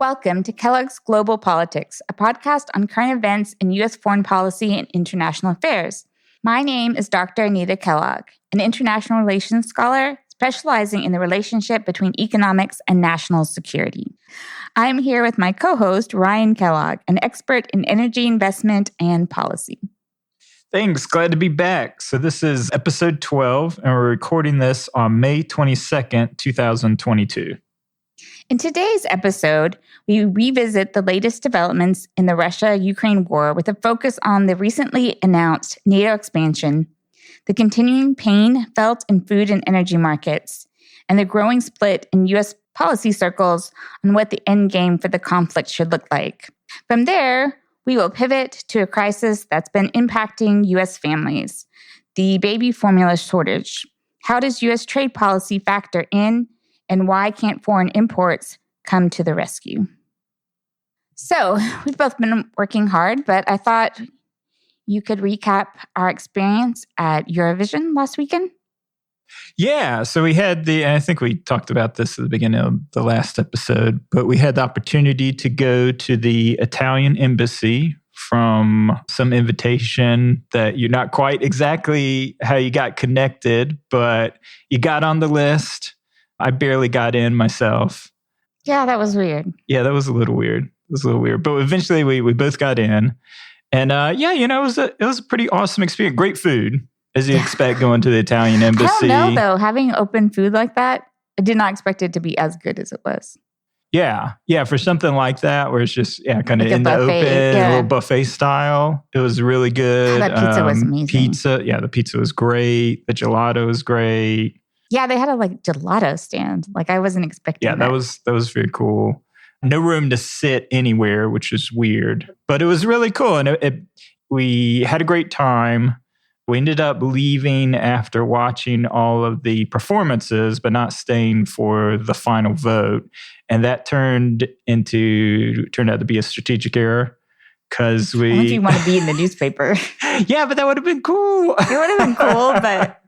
Welcome to Kellogg's Global Politics, a podcast on current events in U.S. foreign policy and international affairs. My name is Dr. Anita Kellogg, an international relations scholar specializing in the relationship between economics and national security. I'm here with my co-host, Ryan Kellogg, an expert in energy investment and policy. Thanks. Glad to be back. So this is episode 12, and we're recording this on May 22nd, 2022. In today's episode, we revisit the latest developments in the Russia-Ukraine war with a focus on the recently announced NATO expansion, the continuing pain felt in food and energy markets, and the growing split in U.S. policy circles on what the end game for the conflict should look like. From there, we will pivot to a crisis that's been impacting U.S. families, the baby formula shortage. How does U.S. trade policy factor in, and why can't foreign imports come to the rescue? So, we've both been working hard, but I thought you could recap our experience at Eurovision last weekend. Yeah, so we had I think we talked about this at the beginning of the last episode, but we had the opportunity to go to the Italian embassy from some invitation that you're not quite exactly how you got connected, but you got on the list. I barely got in myself. Yeah, that was weird. Yeah, that was a little weird. But eventually we both got in. And it was a pretty awesome experience. Great food, as you expect going to the Italian embassy. I don't know, though. Having open food like that, I did not expect it to be as good as it was. Yeah, for something like that, where it's just kind of like in the open, a little buffet style. It was really good. That pizza was amazing. The pizza was great. The gelato was great. Yeah, they had a gelato stand. I wasn't expecting that. Yeah, that was very cool. No room to sit anywhere, which is weird. But it was really cool. And we had a great time. We ended up leaving after watching all of the performances, but not staying for the final vote. And that turned out to be a strategic error. Because we... I don't know if you want to be in the newspaper. Yeah, but that would have been cool. It would have been cool, but...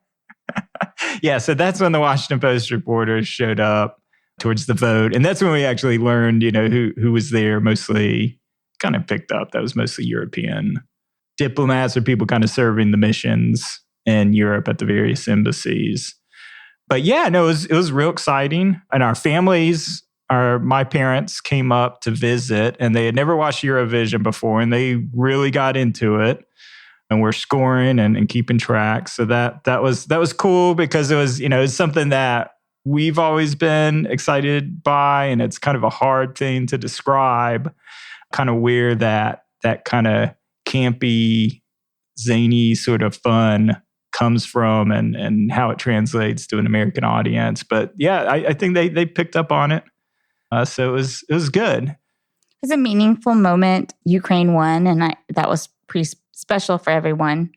Yeah, so that's when the Washington Post reporters showed up towards the vote. And that's when we actually learned, who was there, mostly kind of picked up. That was mostly European diplomats or people kind of serving the missions in Europe at the various embassies. But yeah, no, it was real exciting. And our families, my parents came up to visit, and they had never watched Eurovision before, and they really got into it. And we're scoring and keeping track. So that was cool because it was, it's something that we've always been excited by, and it's kind of a hard thing to describe, kind of where that kind of campy, zany sort of fun comes from and how it translates to an American audience. But yeah, I think they picked up on it. So it was good. It was a meaningful moment. Ukraine won, and that was pretty special for everyone.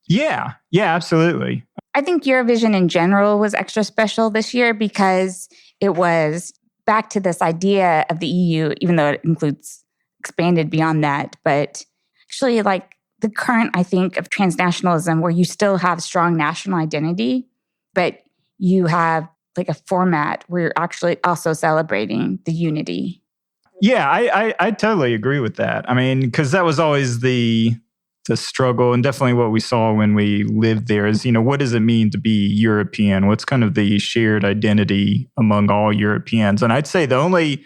Yeah, absolutely. I think Eurovision in general was extra special this year because it was back to this idea of the EU, even though it includes expanded beyond that. But actually, the current, I think, of transnationalism, where you still have strong national identity, but you have a format where you're actually also celebrating the unity. Yeah, I totally agree with that. I mean, because that was always the struggle, and definitely what we saw when we lived there is, what does it mean to be European? What's kind of the shared identity among all Europeans? And I'd say the only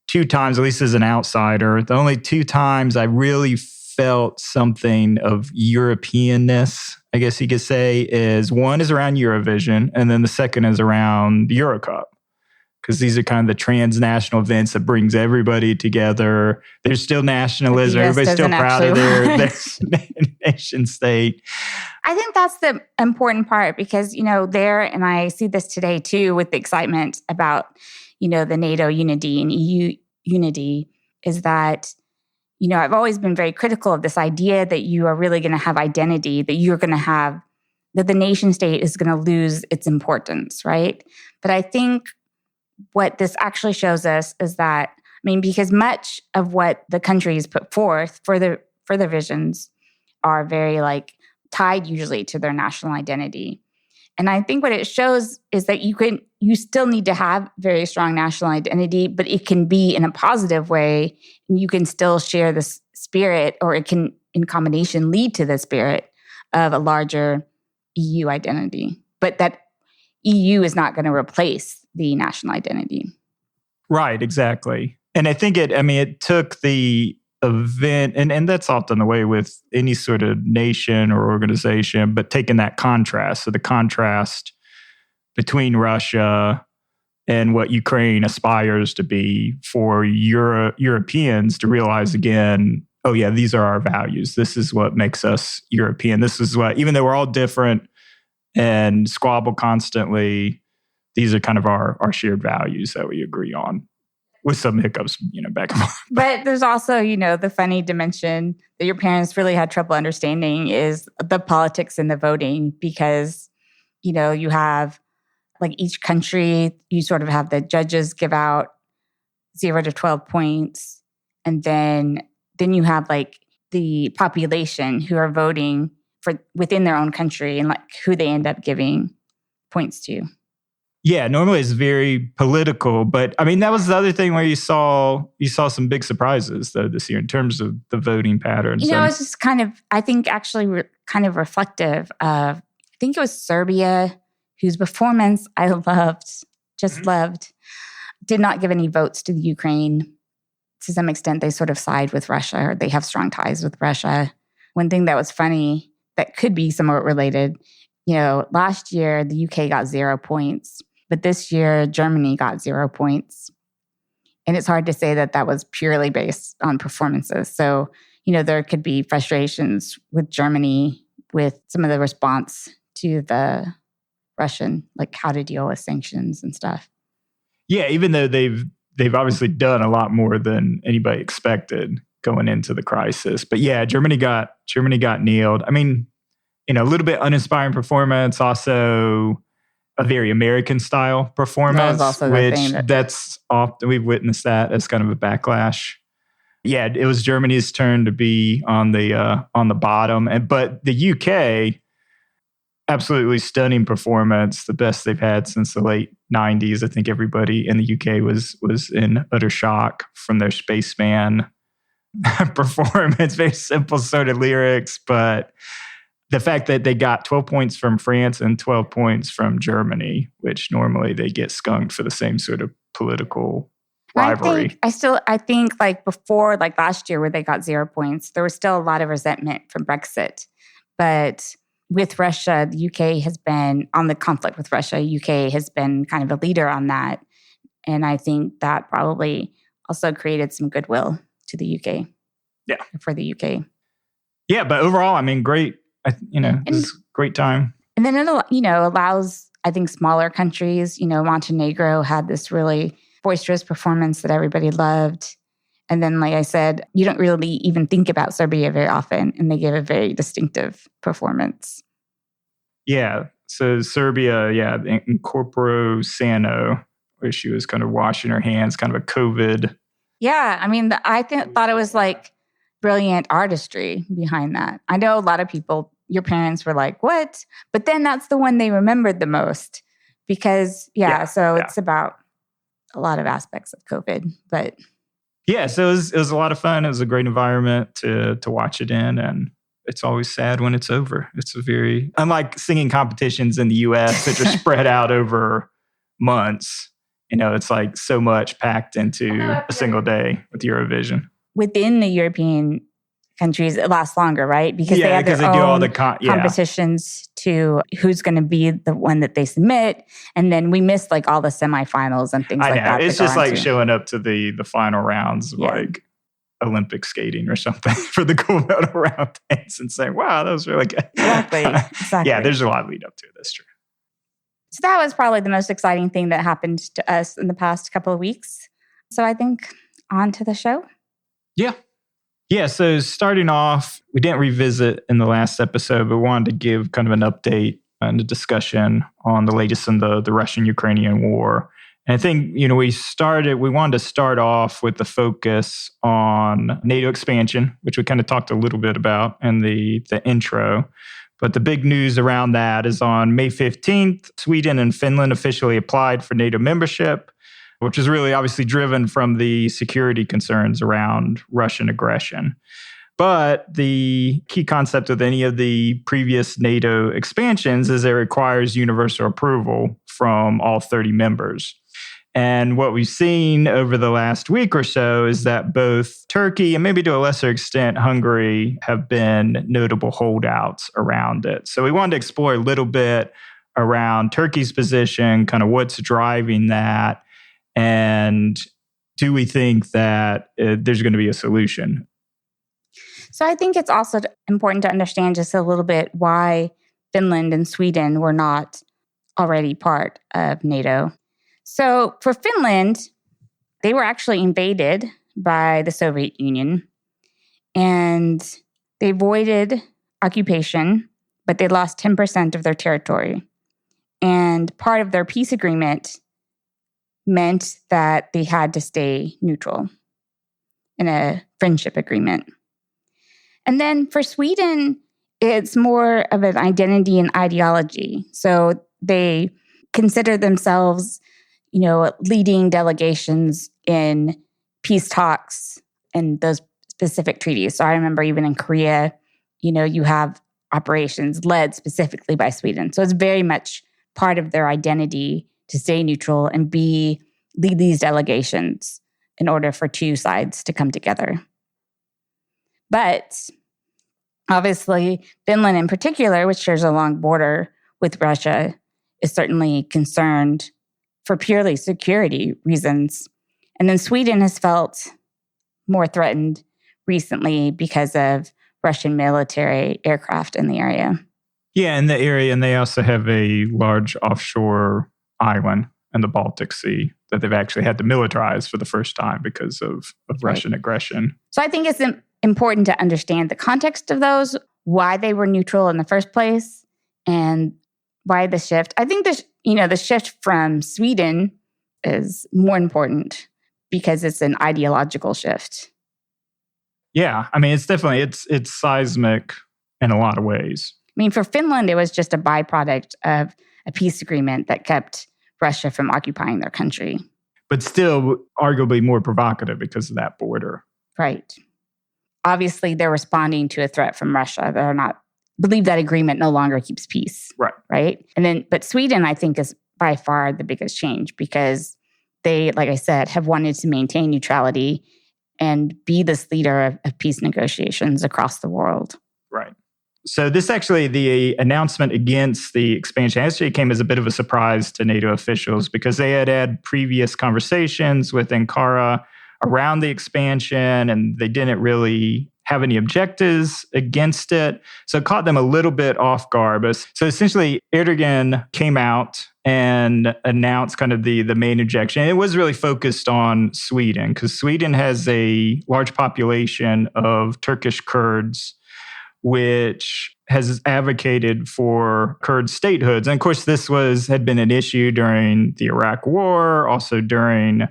two times, at least as an outsider, the only two times I really felt something of Europeanness, I guess you could say, is one is around Eurovision, and then the second is around the Euro Cup. Because these are kind of the transnational events that brings everybody together. There's still nationalism. Everybody's still proud of their nation state. I think that's the important part because, there, and I see this today too with the excitement about, the NATO unity and EU unity, is that, I've always been very critical of this idea that you are really going to have identity, that the nation state is going to lose its importance, right? But I think what this actually shows us is that, because much of what the countries put forth for their visions are very tied usually to their national identity. And I think what it shows is that you still need to have very strong national identity, but it can be in a positive way. You can still share this spirit, or it can, in combination, lead to the spirit of a larger EU identity. But that EU is not going to replace the national identity. Right, exactly. And I think it took the event, and that's often the way with any sort of nation or organization, but taking that contrast, so the contrast between Russia and what Ukraine aspires to be, for Europeans to realize again, oh yeah, these are our values. This is what makes us European. This is what, even though we're all different and squabble constantly, these are kind of our shared values that we agree on, with some hiccups, back and forth. But there's also, the funny dimension that your parents really had trouble understanding is the politics and the voting, because, you have like each country, you sort of have the judges give out 0 to 12 points. And then you have like the population who are voting for within their own country, and like who they end up giving points to. Yeah, normally it's very political, but that was the other thing where you saw some big surprises though this year in terms of the voting patterns. It's just kind of, I think actually kind of reflective of, I think it was Serbia, whose performance I loved, did not give any votes to the Ukraine. To some extent, they sort of side with Russia, or they have strong ties with Russia. One thing that was funny that could be somewhat related, last year the UK got 0 points. But this year, Germany got 0 points. And it's hard to say that was purely based on performances. So, there could be frustrations with Germany with some of the response to the Russian, like how to deal with sanctions and stuff. Yeah, even though they've obviously done a lot more than anybody expected going into the crisis. But yeah, Germany got nailed. A little bit uninspiring performance, also a very American style performance, that was also which that's often, we've witnessed that as kind of a backlash. Yeah, it was Germany's turn to be on the bottom, but the UK, absolutely stunning performance, the best they've had since the late 90s. I think everybody in the UK was in utter shock from their spaceman performance. Very simple sort of lyrics, but the fact that they got 12 points from France and 12 points from Germany, which normally they get skunked for the same sort of political rivalry. I think like before, like last year where they got 0 points, there was still a lot of resentment from Brexit. But with Russia, the UK has been, on the conflict with Russia, UK has been kind of a leader on that. And I think that probably also created some goodwill to the UK. Yeah. For the UK. Yeah, but overall, great. This is a great time. And then it, allows, I think, smaller countries, Montenegro had this really boisterous performance that everybody loved. And then, like I said, you don't really even think about Serbia very often, and they gave a very distinctive performance. Yeah. So Serbia, in corporo sano, where she was kind of washing her hands, kind of a COVID. Yeah. I thought it was like brilliant artistry behind that. I know a lot of people, your parents were like, what? But then that's the one they remembered the most because, it's about a lot of aspects of COVID. But yeah, so it was a lot of fun. It was a great environment to watch it in, and it's always sad when it's over. It's a very, unlike singing competitions in the US, which are spread out over months. It's like so much packed into a single day with Eurovision. Within the European countries, it lasts longer, right? Because they have their they own do all the competitions to who's going to be the one that they submit. And then we miss like all the semifinals and things like that. It's just like showing up to the final rounds of like Olympic skating or something for the gold medal round dance and saying, wow, that was really good. Exactly. Yeah, there's a lot lead up to it. That's true. So that was probably the most exciting thing that happened to us in the past couple of weeks. So I think on to the show. Yeah. Yeah, so starting off, we didn't revisit in the last episode, but wanted to give kind of an update and a discussion on the latest in the Russian-Ukrainian war. And I think, we wanted to start off with the focus on NATO expansion, which we kind of talked a little bit about in the intro. But the big news around that is on May 15th, Sweden and Finland officially applied for NATO membership, which is really obviously driven from the security concerns around Russian aggression. But the key concept with any of the previous NATO expansions is it requires universal approval from all 30 members. And what we've seen over the last week or so is that both Turkey and maybe to a lesser extent Hungary have been notable holdouts around it. So we wanted to explore a little bit around Turkey's position, kind of what's driving that, and do we think that there's going to be a solution? So I think it's also important to understand just a little bit why Finland and Sweden were not already part of NATO. So for Finland, they were actually invaded by the Soviet Union and they avoided occupation, but they lost 10% of their territory. And part of their peace agreement meant that they had to stay neutral in a friendship agreement. And then for Sweden, it's more of an identity and ideology. So they consider themselves leading delegations in peace talks and those specific treaties. So I remember even in Korea, you have operations led specifically by Sweden. So it's very much part of their identity to stay neutral and lead these delegations in order for two sides to come together. But obviously, Finland in particular, which shares a long border with Russia, is certainly concerned for purely security reasons. And then Sweden has felt more threatened recently because of Russian military aircraft in the area. Yeah, in the area, and they also have a large offshore island in the Baltic Sea that they've actually had to militarize for the first time because of Russian aggression. So I think it's important to understand the context of those, why they were neutral in the first place, and why the shift. I think the shift from Sweden is more important because it's an ideological shift. Yeah, I mean, it's definitely, it's seismic in a lot of ways. I mean, for Finland, it was just a byproduct of a peace agreement that kept Russia from occupying their country. But still arguably more provocative because of that border. Right. Obviously, they're responding to a threat from Russia. They're not, believe that agreement no longer keeps peace. Right. Right. But Sweden, I think, is by far the biggest change because they, like I said, have wanted to maintain neutrality and be this leader of peace negotiations across the world. Right. So this actually, the announcement against the expansion actually came as a bit of a surprise to NATO officials because they had previous conversations with Ankara around the expansion and they didn't really have any objectives against it. So it caught them a little bit off guard. So essentially, Erdogan came out and announced kind of the main objection. It was really focused on Sweden because Sweden has a large population of Turkish Kurds which has advocated for Kurd statehoods. And of course, this had been an issue during the Iraq War, also during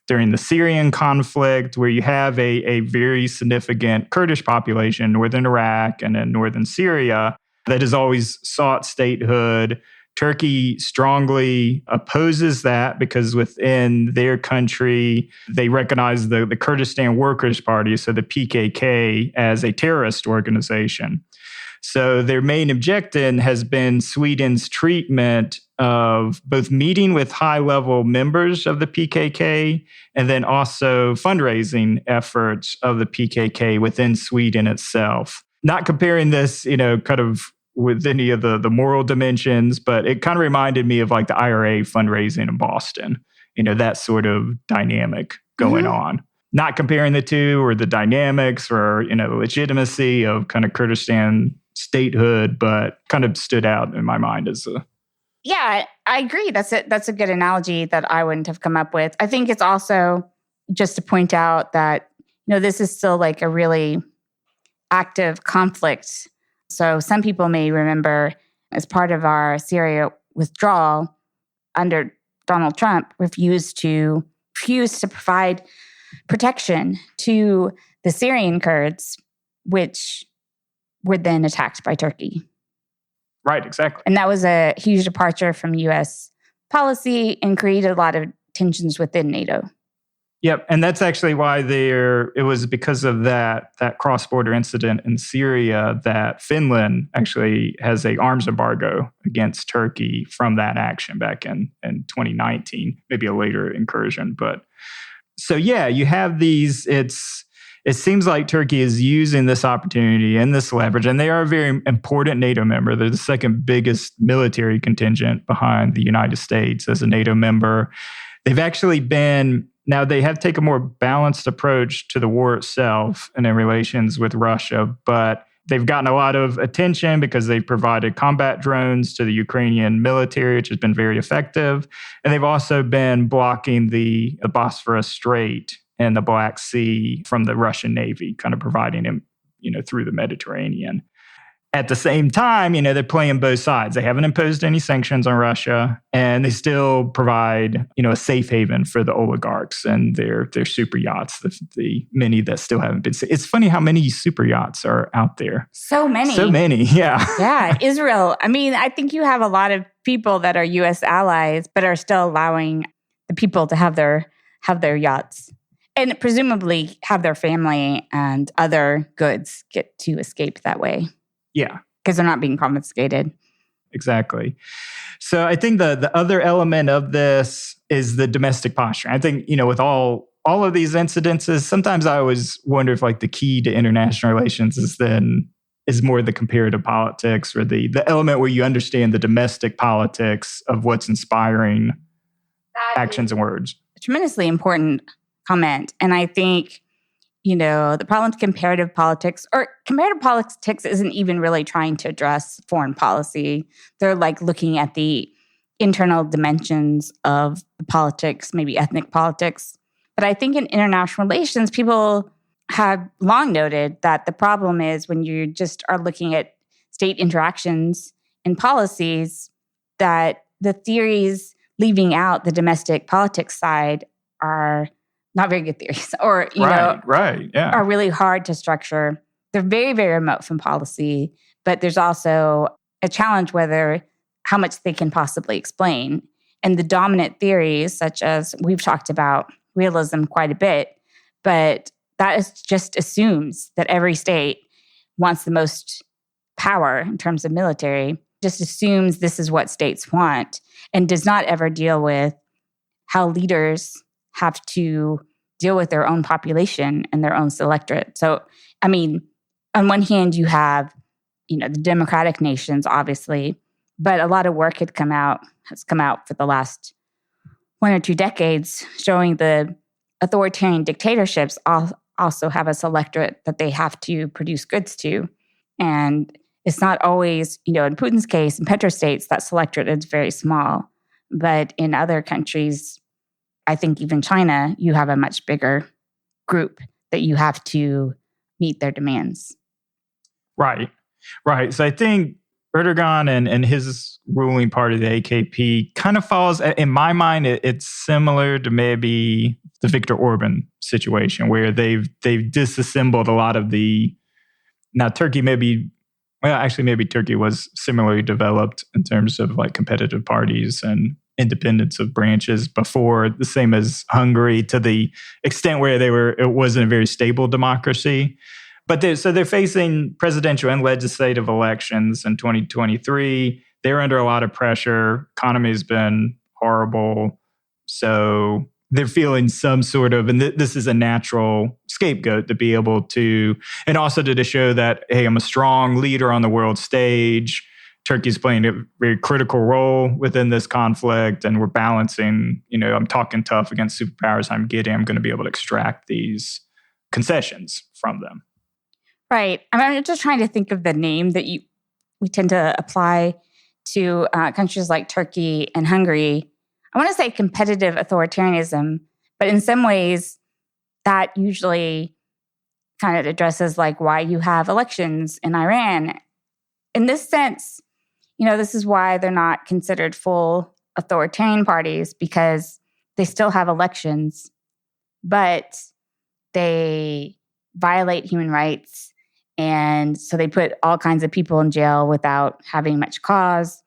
the Syrian conflict, where you have a very significant Kurdish population in northern Iraq and in northern Syria that has always sought statehood. Turkey strongly opposes that because within their country, they recognize the Kurdistan Workers' Party, so the PKK, as a terrorist organization. So their main objection has been Sweden's treatment of both meeting with high-level members of the PKK and then also fundraising efforts of the PKK within Sweden itself. Not comparing this, kind of with any of the moral dimensions, but it kind of reminded me of like the IRA fundraising in Boston, that sort of dynamic going on. Not comparing the two or the dynamics or, the legitimacy of kind of Kurdistan statehood, but kind of stood out in my mind as a... Yeah, I agree. That's a good analogy that I wouldn't have come up with. I think it's also just to point out that, this is still like a really active conflict. So some people may remember as part of our Syria withdrawal under Donald Trump refused to provide protection to the Syrian Kurds, which were then attacked by Turkey. Right, exactly. And that was a huge departure from U.S. policy and created a lot of tensions within NATO. Yep, and that's actually why it was because of that cross-border incident in Syria that Finland actually has an arms embargo against Turkey from that action back in 2019, maybe a later incursion. But so yeah, you have these, it seems like Turkey is using this opportunity and this leverage, and they are a very important NATO member. They're the second biggest military contingent behind the United States as a NATO member. They've actually been, now they have taken a more balanced approach to the war itself and in relations with Russia, but they've gotten a lot of attention because they've provided combat drones to the Ukrainian military, which has been very effective. And they've also been blocking the Bosphorus Strait and the Black Sea from the Russian Navy, kind of providing them, through the Mediterranean. At the same time, they're playing both sides. They haven't imposed any sanctions on Russia, and they still provide, a safe haven for the oligarchs and their super yachts, the many that still haven't been. It's funny how many super yachts are out there. So many, yeah. Yeah, Israel. I mean, I think you have a lot of people that are U.S. allies, but are still allowing the people to have their yachts, and presumably have their family and other goods get to escape that way. Yeah. Because they're not being confiscated. Exactly. So I think the other element of this is the domestic posture. I think, with all of these incidences, sometimes I always wonder if the key to international relations is more the comparative politics or the element where you understand the domestic politics of what's inspiring actions and words. A tremendously important comment. And I think the problem with comparative politics isn't even really trying to address foreign policy. They're looking at the internal dimensions of the politics, maybe ethnic politics. But I think in international relations, people have long noted that the problem is when you just are looking at state interactions and policies, that the theories leaving out the domestic politics side are not very good theories, or, are really hard to structure. They're very, very remote from policy, but there's also a challenge how much they can possibly explain. And the dominant theories, such as we've talked about realism quite a bit, but that just assumes that every state wants the most power in terms of military, just assumes this is what states want, and does not ever deal with how leaders have to deal with their own population and their own selectorate. So, I mean, on one hand, you have, the democratic nations, obviously, but a lot of work has come out for the last 1 or 2 decades showing the authoritarian dictatorships also have a selectorate that they have to produce goods to. And it's not always, in Putin's case, in petrostates, that selectorate is very small. But in other countries, I think even China, you have a much bigger group that you have to meet their demands. Right. So I think Erdogan and his ruling party, the AKP, kind of falls, in my mind, it's similar to maybe the Viktor Orban situation, where they've disassembled a lot of now Turkey maybe Turkey was similarly developed in terms of competitive parties and independence of branches before, the same as Hungary, to the extent where it wasn't a very stable democracy. But they're facing presidential and legislative elections in 2023. They're under a lot of pressure. Economy has been horrible. So they're feeling some sort of, and this is a natural scapegoat to be able to, and also to show that, hey, I'm a strong leader on the world stage. Turkey's playing a very critical role within this conflict, and we're balancing, I'm talking tough against superpowers. I'm going to be able to extract these concessions from them. Right. I'm just trying to think of the name that we tend to apply to countries like Turkey and Hungary. I want to say competitive authoritarianism, but in some ways that usually kind of addresses why you have elections in Iran. In this sense, this is why they're not considered full authoritarian parties, because they still have elections, but they violate human rights And so they put all kinds of people in jail without having much cause.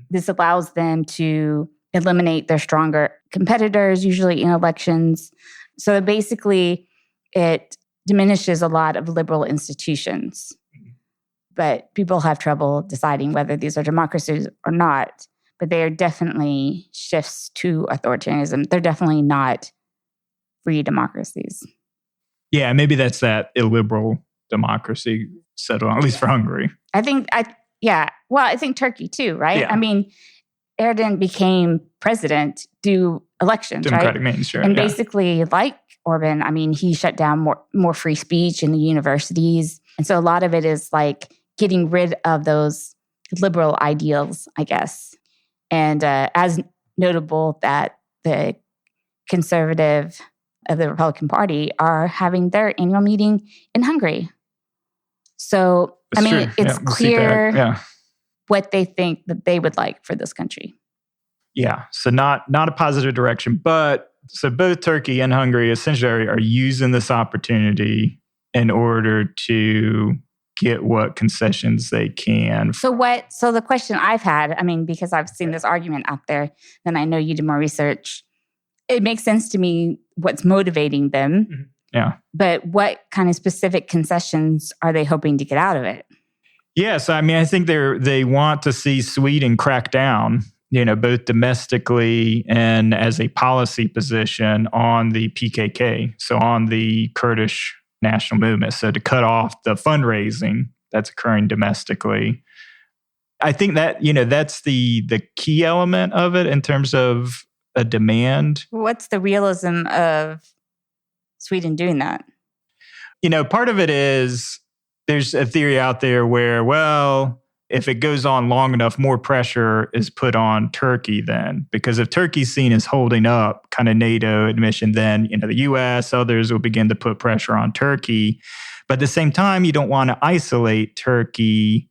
This allows them to eliminate their stronger competitors, usually in elections. So basically, it diminishes a lot of liberal institutions. But people have trouble deciding whether these are democracies or not. But they are definitely shifts to authoritarianism. They're definitely not free democracies. Yeah, maybe that's that illiberal democracy settled on, at least for Hungary. I think Turkey too, right? Yeah. I mean, Erdogan became president through elections, Democratic right? means, sure. And basically, like Orban, I mean, he shut down more free speech in the universities. And so a lot of it is like getting rid of those liberal ideals, I guess. And as notable that the conservative of the Republican Party are having their annual meeting in Hungary. So, That's true. It's clear what they think that they would like for this country. Yeah, so not a positive direction, but so both Turkey and Hungary essentially are using this opportunity in order to get what concessions they can. So the question I've had, because I've seen this argument out there, and I know you did more research, it makes sense to me what's motivating them. Mm-hmm. Yeah. But what kind of specific concessions are they hoping to get out of it? Yeah, so I think they want to see Sweden crack down, both domestically and as a policy position on the PKK, so on the Kurdish national movement. So to cut off the fundraising that's occurring domestically. I think that, that's the key element of it in terms of a demand. What's the realism of Sweden doing that? Part of it is there's a theory out there where, well, if it goes on long enough, more pressure is put on Turkey then. Because if Turkey's seen as holding up kind of NATO admission, then the US, others will begin to put pressure on Turkey. But at the same time, you don't want to isolate Turkey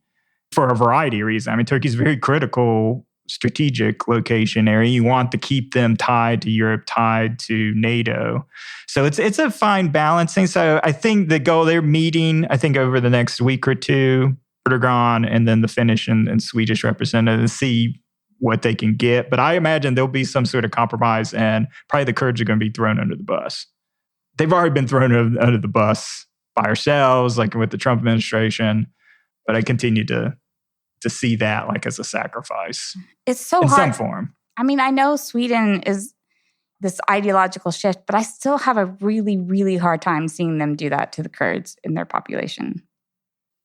for a variety of reasons. Turkey's a very critical strategic location area. You want to keep them tied to Europe, tied to NATO. So it's a fine balancing. So I think the goal, they're meeting, I think over the next week or two, Erdogan and then the Finnish and Swedish representatives, see what they can get. But I imagine there'll be some sort of compromise and probably the Kurds are going to be thrown under the bus. They've already been thrown under the bus by ourselves, like with the Trump administration. But I continue to see that like as a sacrifice. It's so in hard. Some form. I know Sweden is this ideological shift, but I still have a really, really hard time seeing them do that to the Kurds in their population.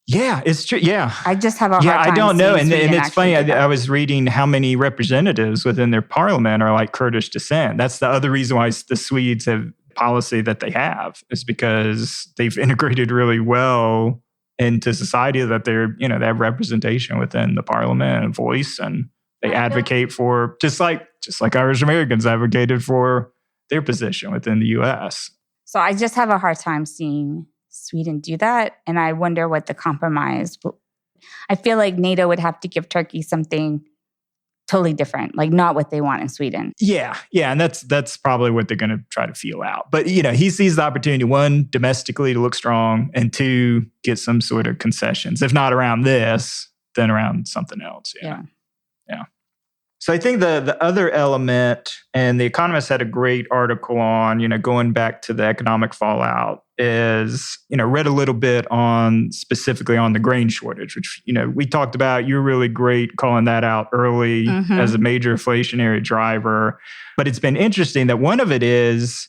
Yeah, it's true. Yeah. I just have a hard time. Yeah, I don't know. And it's funny, I I was reading how many representatives within their parliament are like Kurdish descent. That's the other reason why the Swedes have policy that they have, is because they've integrated really well into society, that they're, they have representation within the parliament and voice, and they advocate for, just like Irish Americans advocated for their position within the US. So I just have a hard time seeing Sweden do that. And I wonder what the compromise will. I feel like NATO would have to give Turkey something totally different, like not what they want in Sweden. Yeah. And that's probably what they're going to try to feel out. But, he sees the opportunity, one, domestically to look strong, and two, get some sort of concessions. If not around this, then around something else. Yeah. So I think the other element, and The Economist had a great article on, going back to the economic fallout, is, read a little bit on specifically on the grain shortage, which, we talked about. You're really great calling that out early as a major inflationary driver. But it's been interesting that one of it is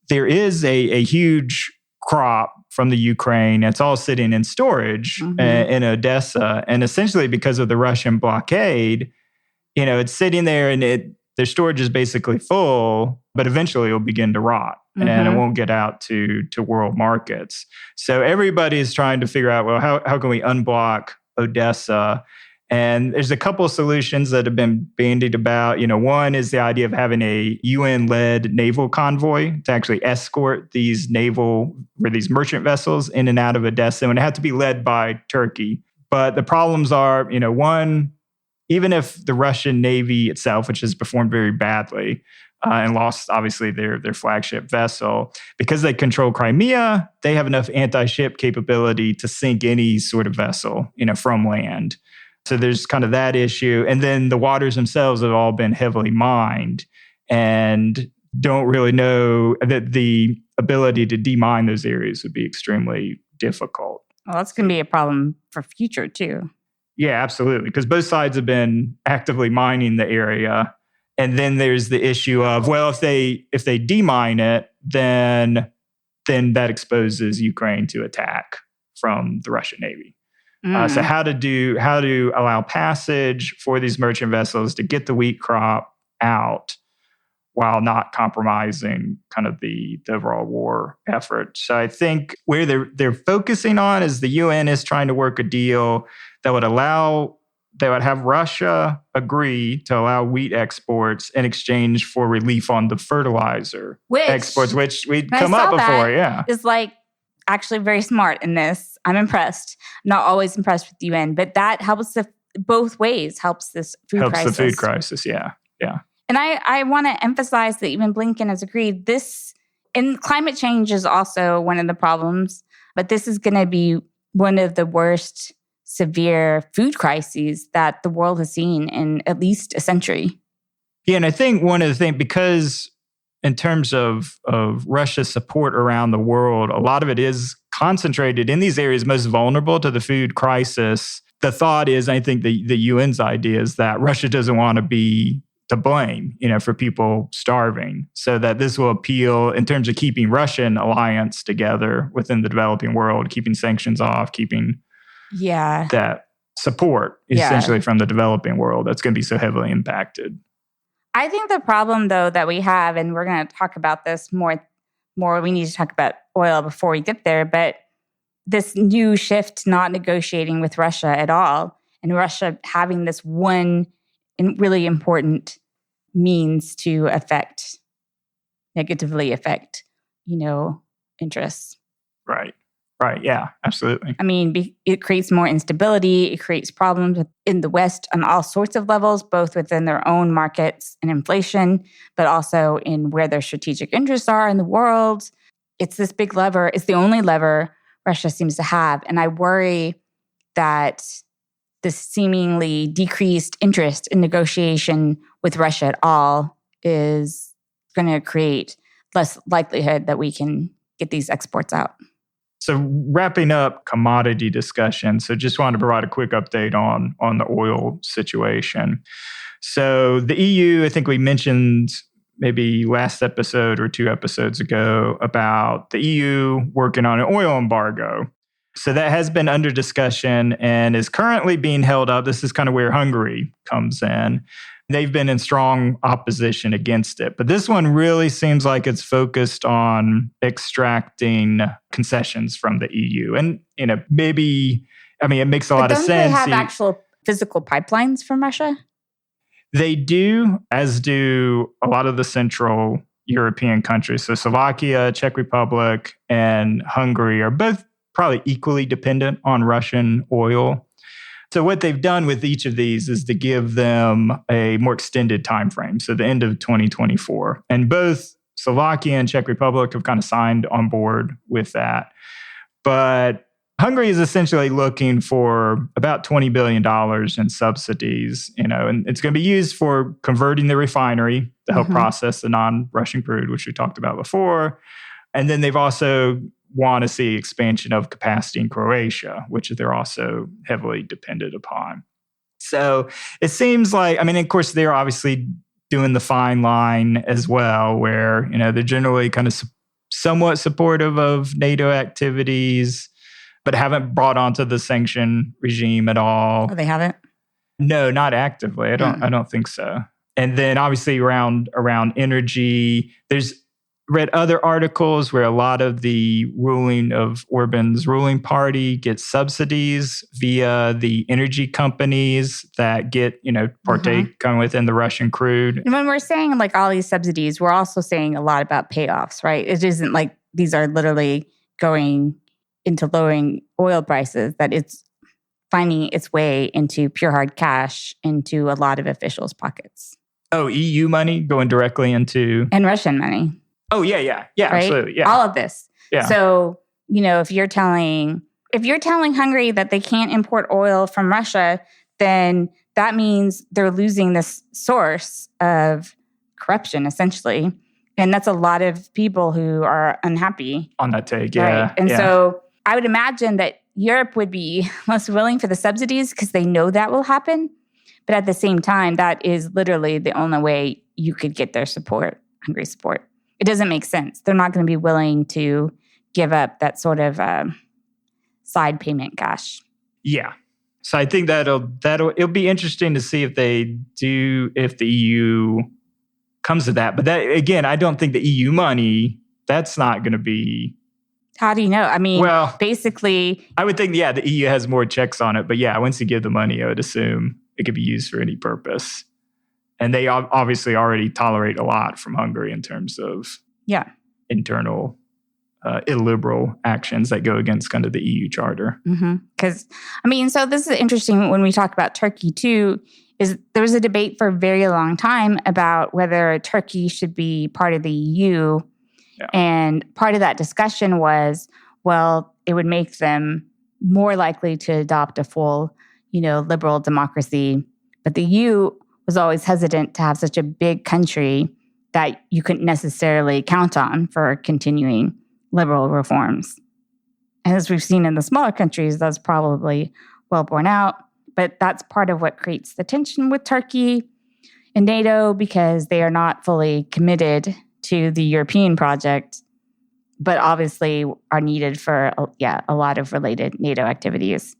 there is a huge crop from the Ukraine. It's all sitting in storage in Odessa. And essentially because of the Russian blockade, it's sitting there and their storage is basically full, but eventually it'll begin to rot and it won't get out to world markets. So everybody is trying to figure out, well, how can we unblock Odessa? And there's a couple of solutions that have been bandied about. One is the idea of having a UN-led naval convoy to actually escort these merchant vessels in and out of Odessa. And it had to be led by Turkey. But the problems are, one, even if the Russian Navy itself, which has performed very badly, and lost, obviously, their flagship vessel. Because they control Crimea, they have enough anti-ship capability to sink any sort of vessel, from land. So there's kind of that issue. And then the waters themselves have all been heavily mined and don't really know that the ability to demine those areas would be extremely difficult. Well, that's going to be a problem for future too. Yeah, absolutely. Because both sides have been actively mining the area. And then there's the issue of, well, if they demine it, then that exposes Ukraine to attack from the Russian Navy. So how to allow passage for these merchant vessels to get the wheat crop out while not compromising kind of the overall war effort. So I think where they're focusing on is the UN is trying to work a deal that would have Russia agree to allow wheat exports in exchange for relief on the fertilizer exports, which we'd come up before. Yeah, is actually very smart in this. I'm impressed. I'm not always impressed with the UN, but that helps both ways. Helps this food crisis. Helps the food crisis. Yeah. And I want to emphasize that even Blinken has agreed and climate change is also one of the problems, but this is going to be one of the worst severe food crises that the world has seen in at least a century. Yeah, and I think one of the things, because in terms of Russia's support around the world, a lot of it is concentrated in these areas most vulnerable to the food crisis. The thought is, I think the UN's idea is that Russia doesn't want to be to blame, for people starving, so that this will appeal in terms of keeping Russian alliance together within the developing world, keeping sanctions off, keeping that support essentially from the developing world that's going to be so heavily impacted. I think the problem, though, that we have, and we're going to talk about this more, we need to talk about oil before we get there, but this new shift not negotiating with Russia at all, and Russia having this one really important means to negatively affect, interests. Right. Yeah, absolutely. I mean, it creates more instability. It creates problems in the West on all sorts of levels, both within their own markets and inflation, but also in where their strategic interests are in the world. It's this big lever. It's the only lever Russia seems to have. And I worry that this seemingly decreased interest in negotiation with Russia at all is going to create less likelihood that we can get these exports out. So wrapping up commodity discussion, so just wanted to provide a quick update on the oil situation. So the EU, I think we mentioned maybe last episode or 2 episodes ago about the EU working on an oil embargo. So that has been under discussion and is currently being held up. This is kind of where Hungary comes in. They've been in strong opposition against it. But this one really seems like it's focused on extracting concessions from the EU. And, maybe, it makes a lot of sense. Don't they have actual physical pipelines from Russia? They do, as do a lot of the Central European countries. So Slovakia, Czech Republic, and Hungary are both probably equally dependent on Russian oil. So what they've done with each of these is to give them a more extended time frame, so the end of 2024. And both Slovakia and Czech Republic have kind of signed on board with that. But Hungary is essentially looking for about $20 billion in subsidies, and it's going to be used for converting the refinery to help process the non-Russian crude, which we talked about before. And then they've also want to see expansion of capacity in Croatia, which they're also heavily dependent upon. So it seems like, of course, they're obviously doing the fine line as well, where, they're generally kind of somewhat supportive of NATO activities, but haven't brought onto the sanction regime at all. Oh, they haven't? No, not actively. I don't think so. And then obviously around energy, there's read other articles where a lot of the Orban's ruling party gets subsidies via the energy companies that get, partake kind of within the Russian crude. And when we're saying all these subsidies, we're also saying a lot about payoffs, right? It isn't like these are literally going into lowering oil prices, that it's finding its way into pure hard cash into a lot of officials' pockets. Oh, EU money going directly into... And Russian money. Oh, yeah, right? Absolutely, yeah. All of this. Yeah. So, if you're telling Hungary that they can't import oil from Russia, then that means they're losing this source of corruption, essentially. And that's a lot of people who are unhappy. On that take, yeah. Right? And so I would imagine that Europe would be less willing for the subsidies because they know that will happen. But at the same time, that is literally the only way you could get their support, Hungary support. It doesn't make sense. They're not going to be willing to give up that sort of side payment cash. Yeah. So I think it'll be interesting to see if the EU comes to that. But that, again, I don't think the EU money, that's not going to be... How do you know? I mean, basically... I would think, the EU has more checks on it. But once you give the money, I would assume it could be used for any purpose. And they obviously already tolerate a lot from Hungary in terms of internal illiberal actions that go against kind of the EU charter. Because, so this is interesting when we talk about Turkey too, is there was a debate for a very long time about whether Turkey should be part of the EU. Yeah. And part of that discussion was, well, it would make them more likely to adopt a full, liberal democracy. But the EU was always hesitant to have such a big country that you couldn't necessarily count on for continuing liberal reforms. And as we've seen in the smaller countries, that's probably well borne out. But that's part of what creates the tension with Turkey and NATO, because they are not fully committed to the European project, but obviously are needed for a lot of related NATO activities.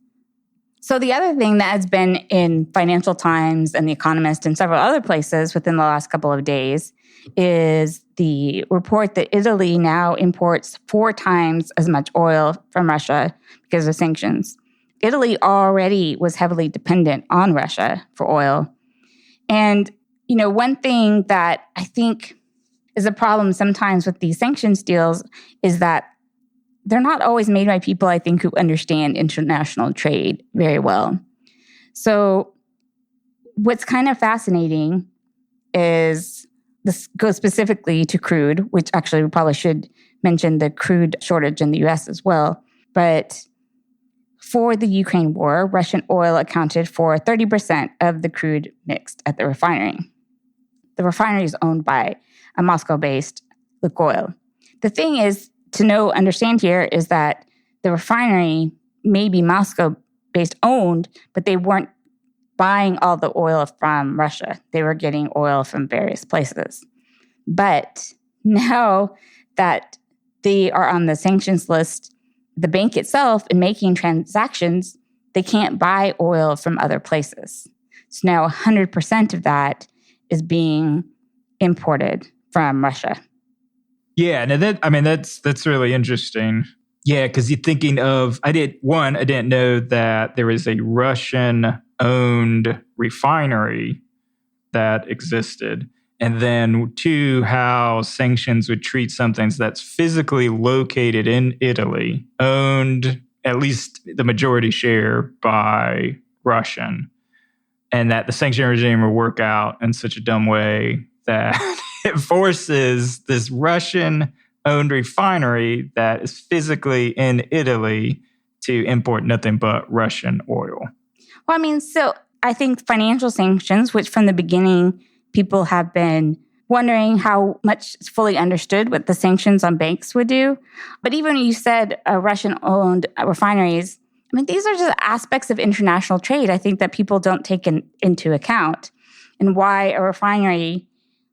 So the other thing that has been in Financial Times and The Economist and several other places within the last couple of days is the report that Italy now imports 4 times as much oil from Russia because of sanctions. Italy already was heavily dependent on Russia for oil. And, one thing that I think is a problem sometimes with these sanctions deals is that they're not always made by people, I think, who understand international trade very well. So what's kind of fascinating is, this goes specifically to crude, which actually we probably should mention the crude shortage in the U.S. as well. But for the Ukraine war, Russian oil accounted for 30% of the crude mixed at the refinery. The refinery is owned by a Moscow-based Lukoil. The thing is, to understand here is that the refinery may be Moscow-based owned, but they weren't buying all the oil from Russia. They were getting oil from various places. But now that they are on the sanctions list, the bank itself, in making transactions, they can't buy oil from other places. So now 100% of that is being imported from Russia. Yeah, that's really interesting. Yeah, because you're thinking of, I didn't know that there was a Russian-owned refinery that existed. And then 2, how sanctions would treat something that's physically located in Italy, owned at least the majority share by Russian, and that the sanction regime will work out in such a dumb way that it forces this Russian-owned refinery that is physically in Italy to import nothing but Russian oil. Well, so I think financial sanctions, which from the beginning people have been wondering how much is fully understood what the sanctions on banks would do. But even when you said Russian-owned refineries, these are just aspects of international trade, I think, that people don't take into account, and why a refinery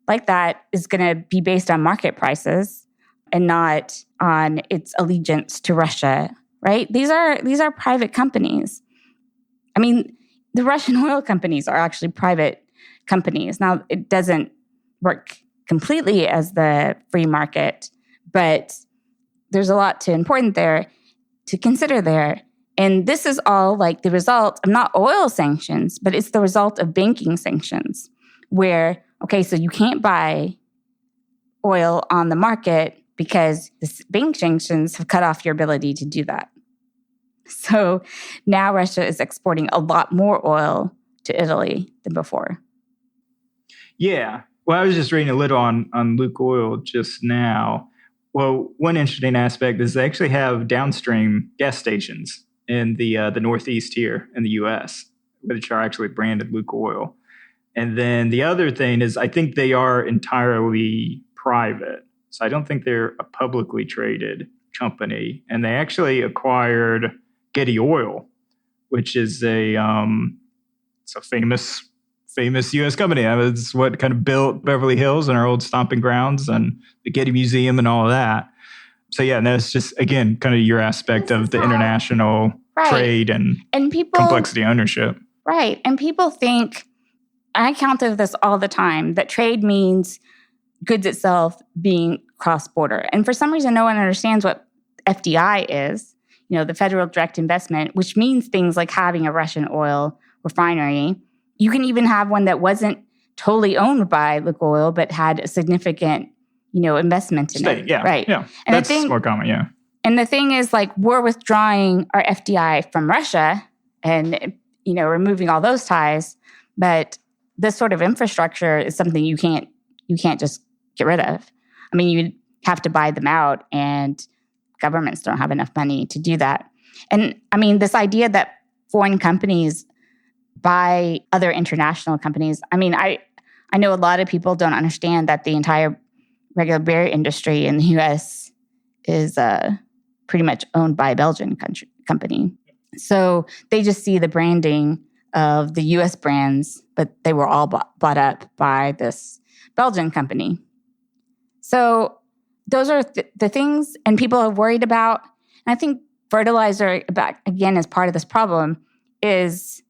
like that is going to be based on market prices and not on its allegiance to Russia, right? These are private companies. The Russian oil companies are actually private companies. Now, it doesn't work completely as the free market, but there's a lot to consider there. And this is all like the result of not oil sanctions, but it's the result of banking sanctions, where, okay, so you can't buy oil on the market because the bank sanctions have cut off your ability to do that. So now Russia is exporting a lot more oil to Italy than before. Yeah. Well, I was just reading a little on Lukoil just now. Well, one interesting aspect is they actually have downstream gas stations in the Northeast here in the U.S., which are actually branded Lukoil. And then the other thing is I think they are entirely private. So I don't think they're a publicly traded company. And they actually acquired Getty Oil, which is it's a famous U.S. company. It's what kind of built Beverly Hills and our old stomping grounds and the Getty Museum and all of that. So yeah, and that's just, again, kind of your aspect of the international trade and complexity ownership. Right. And people think, I counter this all the time, that trade means goods itself being cross-border. And for some reason, no one understands what FDI is, the federal direct investment, which means things like having a Russian oil refinery. You can even have one that wasn't totally owned by Lukoil, but had a significant, investment in it. Yeah, right. Yeah, and that's more common, yeah. And the thing is, we're withdrawing our FDI from Russia and, removing all those ties, but this sort of infrastructure is something you can't just get rid of. I mean, you have to buy them out, and governments don't have enough money to do that. And I mean, this idea that foreign companies buy other international companies, I mean, I know a lot of people don't understand that the entire regular beer industry in the U.S. is pretty much owned by a Belgian company. So they just see the branding of the U.S. brands, but they were all bought up by this Belgian company. So those are the things, and people are worried about. And I think fertilizer, again, as part of this problem, is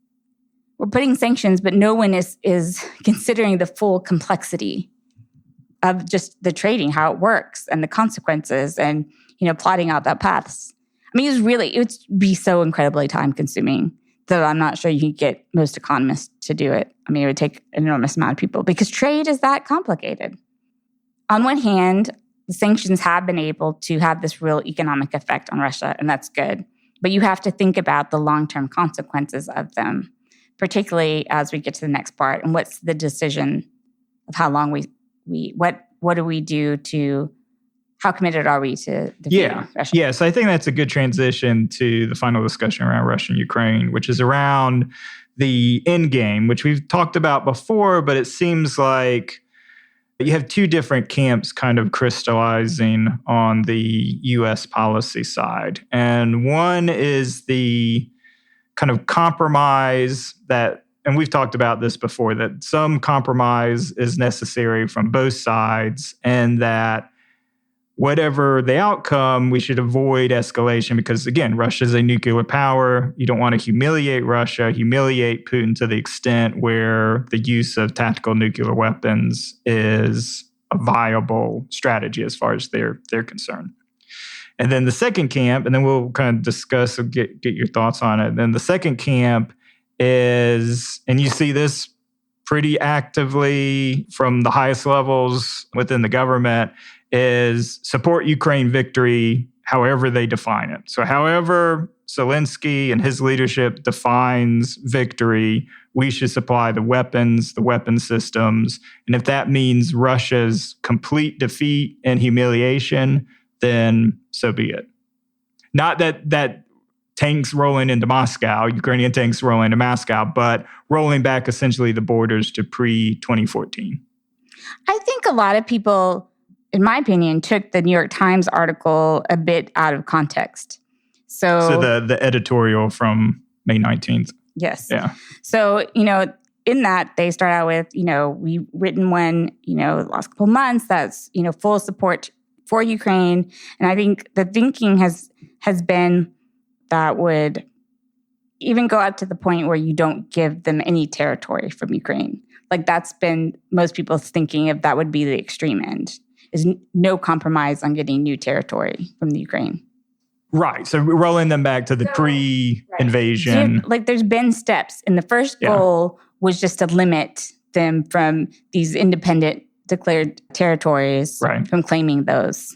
we're putting sanctions, but no one is considering the full complexity of just the trading, how it works, and the consequences, and plotting out that paths. I mean, it would be so incredibly time consuming that I'm not sure you could get most economists to do it. I mean, it would take an enormous amount of people because trade is that complicated. On one hand, the sanctions have been able to have this real economic effect on Russia, and that's good. But you have to think about the long-term consequences of them, particularly as we get to the next part. And what's the decision of how long what do we do to, how committed are we to defeating Russia? Yeah, so I think that's a good transition to the final discussion around Russia and Ukraine, which is around the end game, which we've talked about before, but it seems like you have two different camps kind of crystallizing on the U.S. policy side. And one is the kind of compromise that, and we've talked about this before, that some compromise is necessary from both sides, and that whatever the outcome, we should avoid escalation because, again, Russia is a nuclear power. You don't want to humiliate Russia, humiliate Putin to the extent where the use of tactical nuclear weapons is a viable strategy as far as they're concerned. And then the second camp, and then we'll kind of discuss and get your thoughts on it. Then the second camp is, and you see this pretty actively from the highest levels within the government, is support Ukraine victory however they define it. So however Zelensky and his leadership defines victory, we should supply the weapons, the weapon systems. And if that means Russia's complete defeat and humiliation, then so be it. Not that tanks rolling into Moscow, Ukrainian tanks rolling into Moscow, but rolling back essentially the borders to pre-2014. I think a lot of people, in my opinion, took the New York Times article a bit out of context. So the editorial from May 19th. Yes. Yeah. So, in that, they start out with, we've written one, the last couple months that's, full support for Ukraine. And I think the thinking has been that would even go up to the point where you don't give them any territory from Ukraine. Like that's been most people's thinking of that would be the extreme end, is no compromise on getting new territory from the Ukraine. Right. So we're rolling them back to the pre-invasion. So there's been steps. And the first goal was just to limit them from these independent declared territories from claiming those.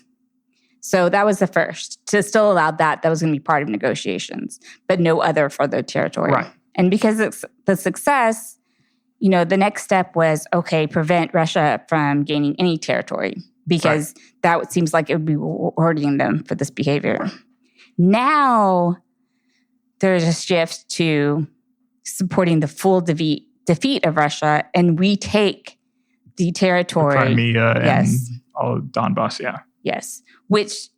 So that was the first. To still allow that was going to be part of negotiations, but no other further territory. Right. And because it's the success, the next step was, okay, prevent Russia from gaining any territory, because that seems like it would be rewarding them for this behavior. Now there's a shift to supporting the full defeat of Russia and retake the territory. Crimea and all of Donbass, Yes, which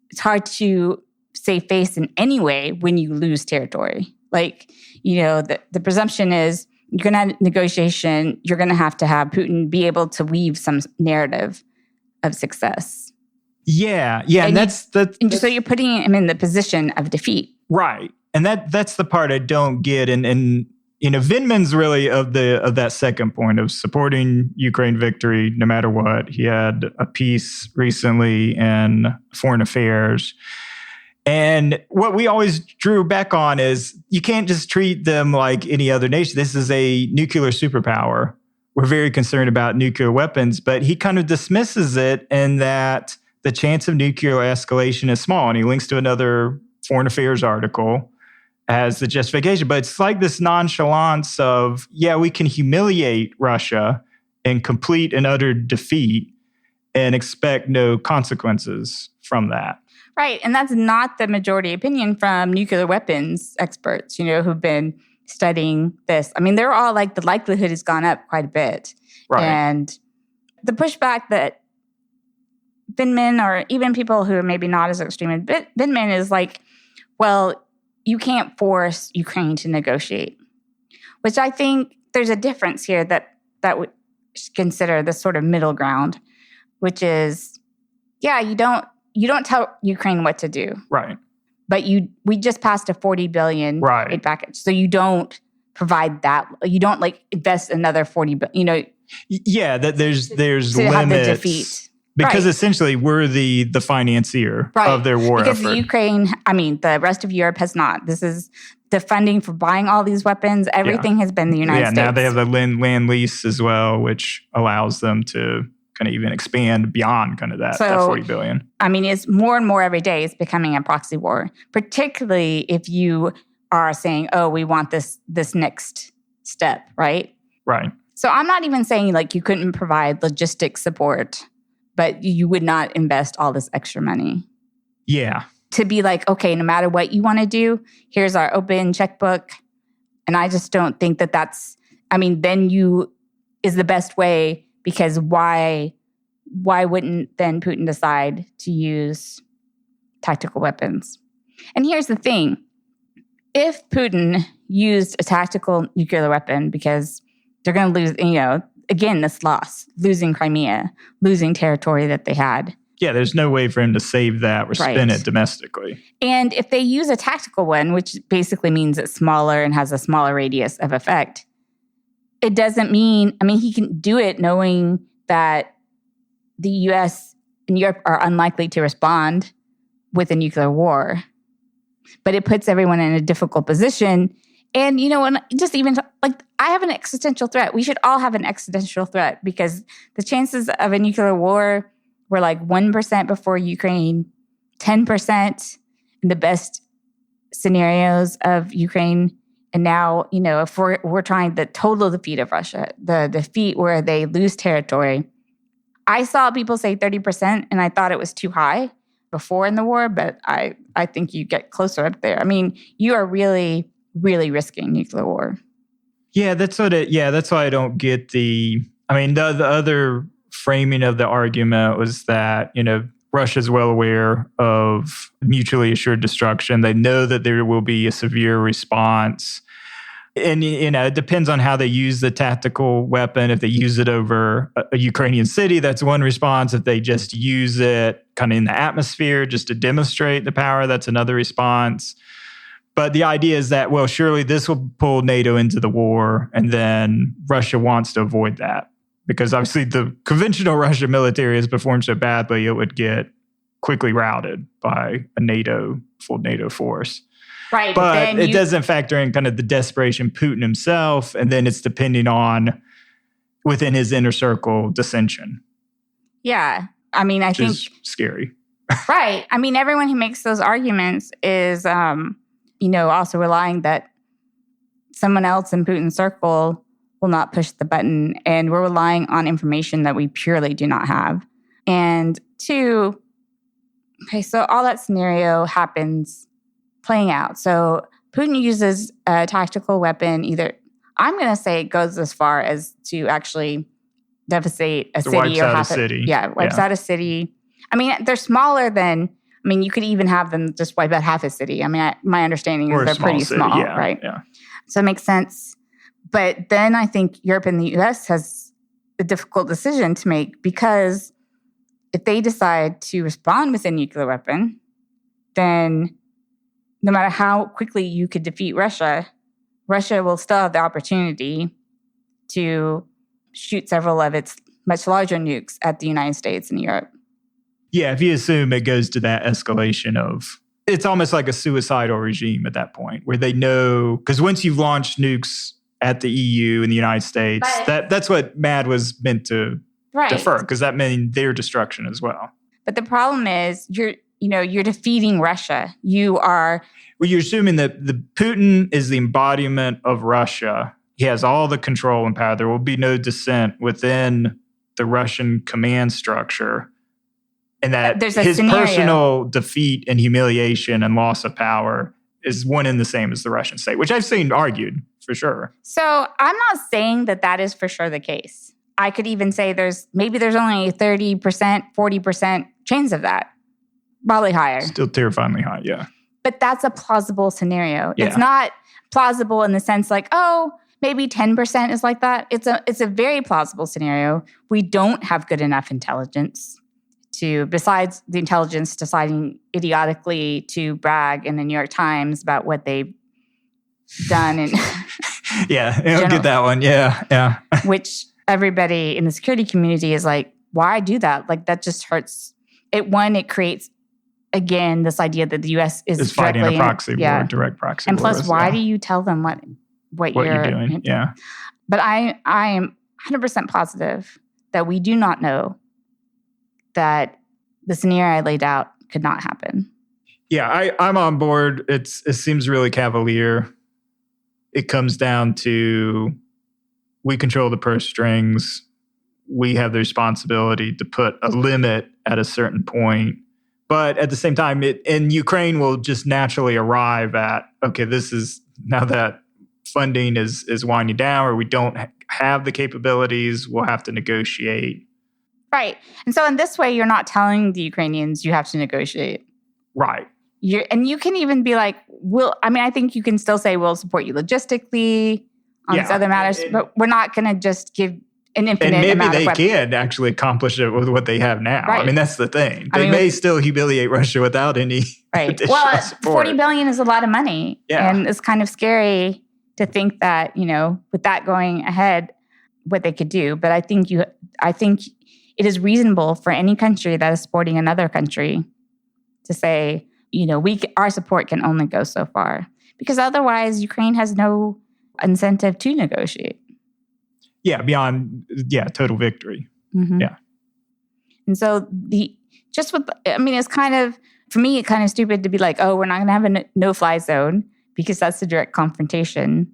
it's hard to save face in any way when you lose territory. Like, the presumption is you're going to have negotiation, you're going to have Putin be able to weave some narrative of success. Yeah, and that's so you're putting him in the position of defeat. Right. And that's the part I don't get. And Vindman's really of that second point of supporting Ukraine victory no matter what. He had a piece recently in Foreign Affairs. And what we always drew back on is you can't just treat them like any other nation. This is a nuclear superpower. We're very concerned about nuclear weapons, but he kind of dismisses it in that the chance of nuclear escalation is small. And he links to another Foreign Affairs article as the justification. But it's like this nonchalance of, we can humiliate Russia in complete and utter defeat and expect no consequences from that. Right. And that's not the majority opinion from nuclear weapons experts, who've been studying this. I mean, they're all like, the likelihood has gone up quite a bit. Right. And the pushback that Vindman, or even people who are maybe not as extreme as Vindman, is like, well, you can't force Ukraine to negotiate, which I think there's a difference here that would consider this sort of middle ground, which is, you don't tell Ukraine what to do. Right. But we just passed a $40 billion aid package. So you don't provide that. You don't invest another $40 billion, Yeah, that there's limits. Have the defeat. Because essentially we're the financier of their war effort. Because Ukraine, the rest of Europe has not. This is the funding for buying all these weapons. Everything has been the United States. Yeah, now they have the land lease as well, which allows them to kind of even expand beyond kind of that $40 billion. It's more and more every day. It's becoming a proxy war, particularly if you are saying, oh, we want this next step, right? Right. So I'm not even saying you couldn't provide logistic support, but you would not invest all this extra money. Yeah. To be okay, no matter what you want to do, here's our open checkbook. And I just don't think that's, then is the best way, because why wouldn't then Putin decide to use tactical weapons? And here's the thing. If Putin used a tactical nuclear weapon, because they're going to lose, again, this loss, losing Crimea, losing territory that they had. Yeah, there's no way for him to save that or spin it domestically. And if they use a tactical one, which basically means it's smaller and has a smaller radius of effect, it doesn't mean, he can do it knowing that the U.S. and Europe are unlikely to respond with a nuclear war. But it puts everyone in a difficult position. And, and just even I have an existential threat. We should all have an existential threat, because the chances of a nuclear war were 1% before Ukraine, 10% in the best scenarios of Ukraine. And now, if we're trying the total defeat of Russia, the defeat where they lose territory. I saw people say 30%, and I thought it was too high before in the war, but I think you get closer up there. You are really, really risking nuclear war. Yeah, that's why I don't get the other framing of the argument was that, Russia's well aware of mutually assured destruction. They know that there will be a severe response. And, it depends on how they use the tactical weapon. If they use it over a Ukrainian city, that's one response. If they just use it kind of in the atmosphere just to demonstrate the power, that's another response. But the idea is that, well, surely this will pull NATO into the war, and then Russia wants to avoid that. Because obviously the conventional Russian military has performed so badly, it would get quickly routed by a full NATO force. Right. But it doesn't factor in kind of the desperation Putin himself, and then it's depending on within his inner circle dissension. Yeah. I think is scary. Right. Everyone who makes those arguments is, also relying that someone else in Putin's circle will not push the button. And we're relying on information that we purely do not have. And two, okay, so all that scenario happens playing out. So Putin uses a tactical weapon, either, I'm going to say it goes as far as to actually devastate a city or half a city. Yeah, wipes out a city. I mean, they're smaller than, I mean, you could even have them just wipe out half a city. I mean, my understanding is they're pretty small, right? Yeah. So it makes sense. But then I think Europe and the US has a difficult decision to make, because if they decide to respond with a nuclear weapon, then no matter how quickly you could defeat Russia, Russia will still have the opportunity to shoot several of its much larger nukes at the United States and Europe. Yeah, if you assume it goes to that escalation of, it's almost like a suicidal regime at that point, where they know, because once you've launched nukes at the EU and the United States, that's what MAD was meant to defer, because that meant their destruction as well. But the problem is, you're defeating Russia. You're assuming that the Putin is the embodiment of Russia. He has all the control and power. There will be no dissent within the Russian command structure. And that his personal defeat and humiliation and loss of power is one and the same as the Russian state, which I've seen argued for sure. So I'm not saying that is for sure the case. I could even say there's only 30%, 40% chance of that. Probably higher. Still terrifyingly high, yeah. But that's a plausible scenario. Yeah. It's not plausible in the sense like, oh, maybe 10% is like that. It's a very plausible scenario. We don't have good enough intelligence besides the intelligence deciding idiotically to brag in the New York Times about what they've done. And yeah, I don't get that one. Yeah. Which everybody in the security community is like, why do that? Like, that just hurts. It creates, again, this idea that the U.S. is fighting a proxy war, direct proxy war. And plus, why do you tell them what you're doing? Yeah. But I am 100% positive that we do not know that the scenario I laid out could not happen. Yeah, I'm on board. It seems really cavalier. It comes down to, we control the purse strings. We have the responsibility to put a limit at a certain point. But at the same time, and Ukraine will just naturally arrive at, okay, this is, now that funding is winding down, or we don't have the capabilities, we'll have to negotiate. Right. And so in this way, you're not telling the Ukrainians you have to negotiate. Right. And you can even be like, I think you can still say we'll support you logistically on these other matters, but we're not going to just give an infinite amount of weapons. And maybe they can actually accomplish it with what they have now. Right. I mean, that's the thing. They may still humiliate Russia without any additional support. $40 billion is a lot of money. Yeah. And it's kind of scary to think that, with that going ahead, what they could do. But I think it is reasonable for any country that is supporting another country to say, our support can only go so far, because otherwise Ukraine has no incentive to negotiate. Yeah, beyond total victory. Mm-hmm. Yeah. And so it's kind of, for me, it's kind of stupid to be like, oh, we're not going to have a no-fly zone, because that's the direct confrontation,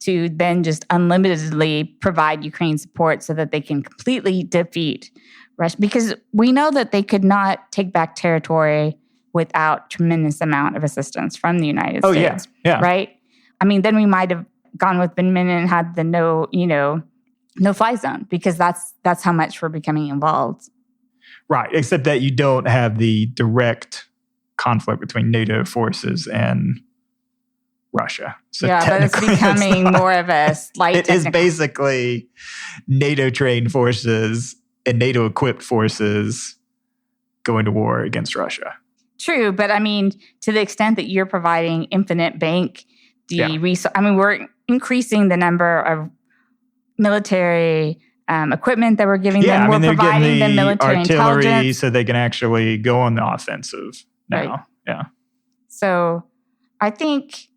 to then just unlimitedly provide Ukraine support so that they can completely defeat Russia. Because we know that they could not take back territory without tremendous amount of assistance from the United States. Yeah. Right? I mean, then we might have gone with Bin Laden and had the no-fly zone, because that's how much we're becoming involved. Right, except that you don't have the direct conflict between NATO forces and Russia. So but it's becoming more of a slight It is basically NATO-trained forces and NATO-equipped forces going to war against Russia. True, but I mean, to the extent that you're providing infinite bank, we're increasing the number of military equipment that we're giving them. We're providing them military artillery intelligence, so they can actually go on the offensive now. Right. Yeah. So I think,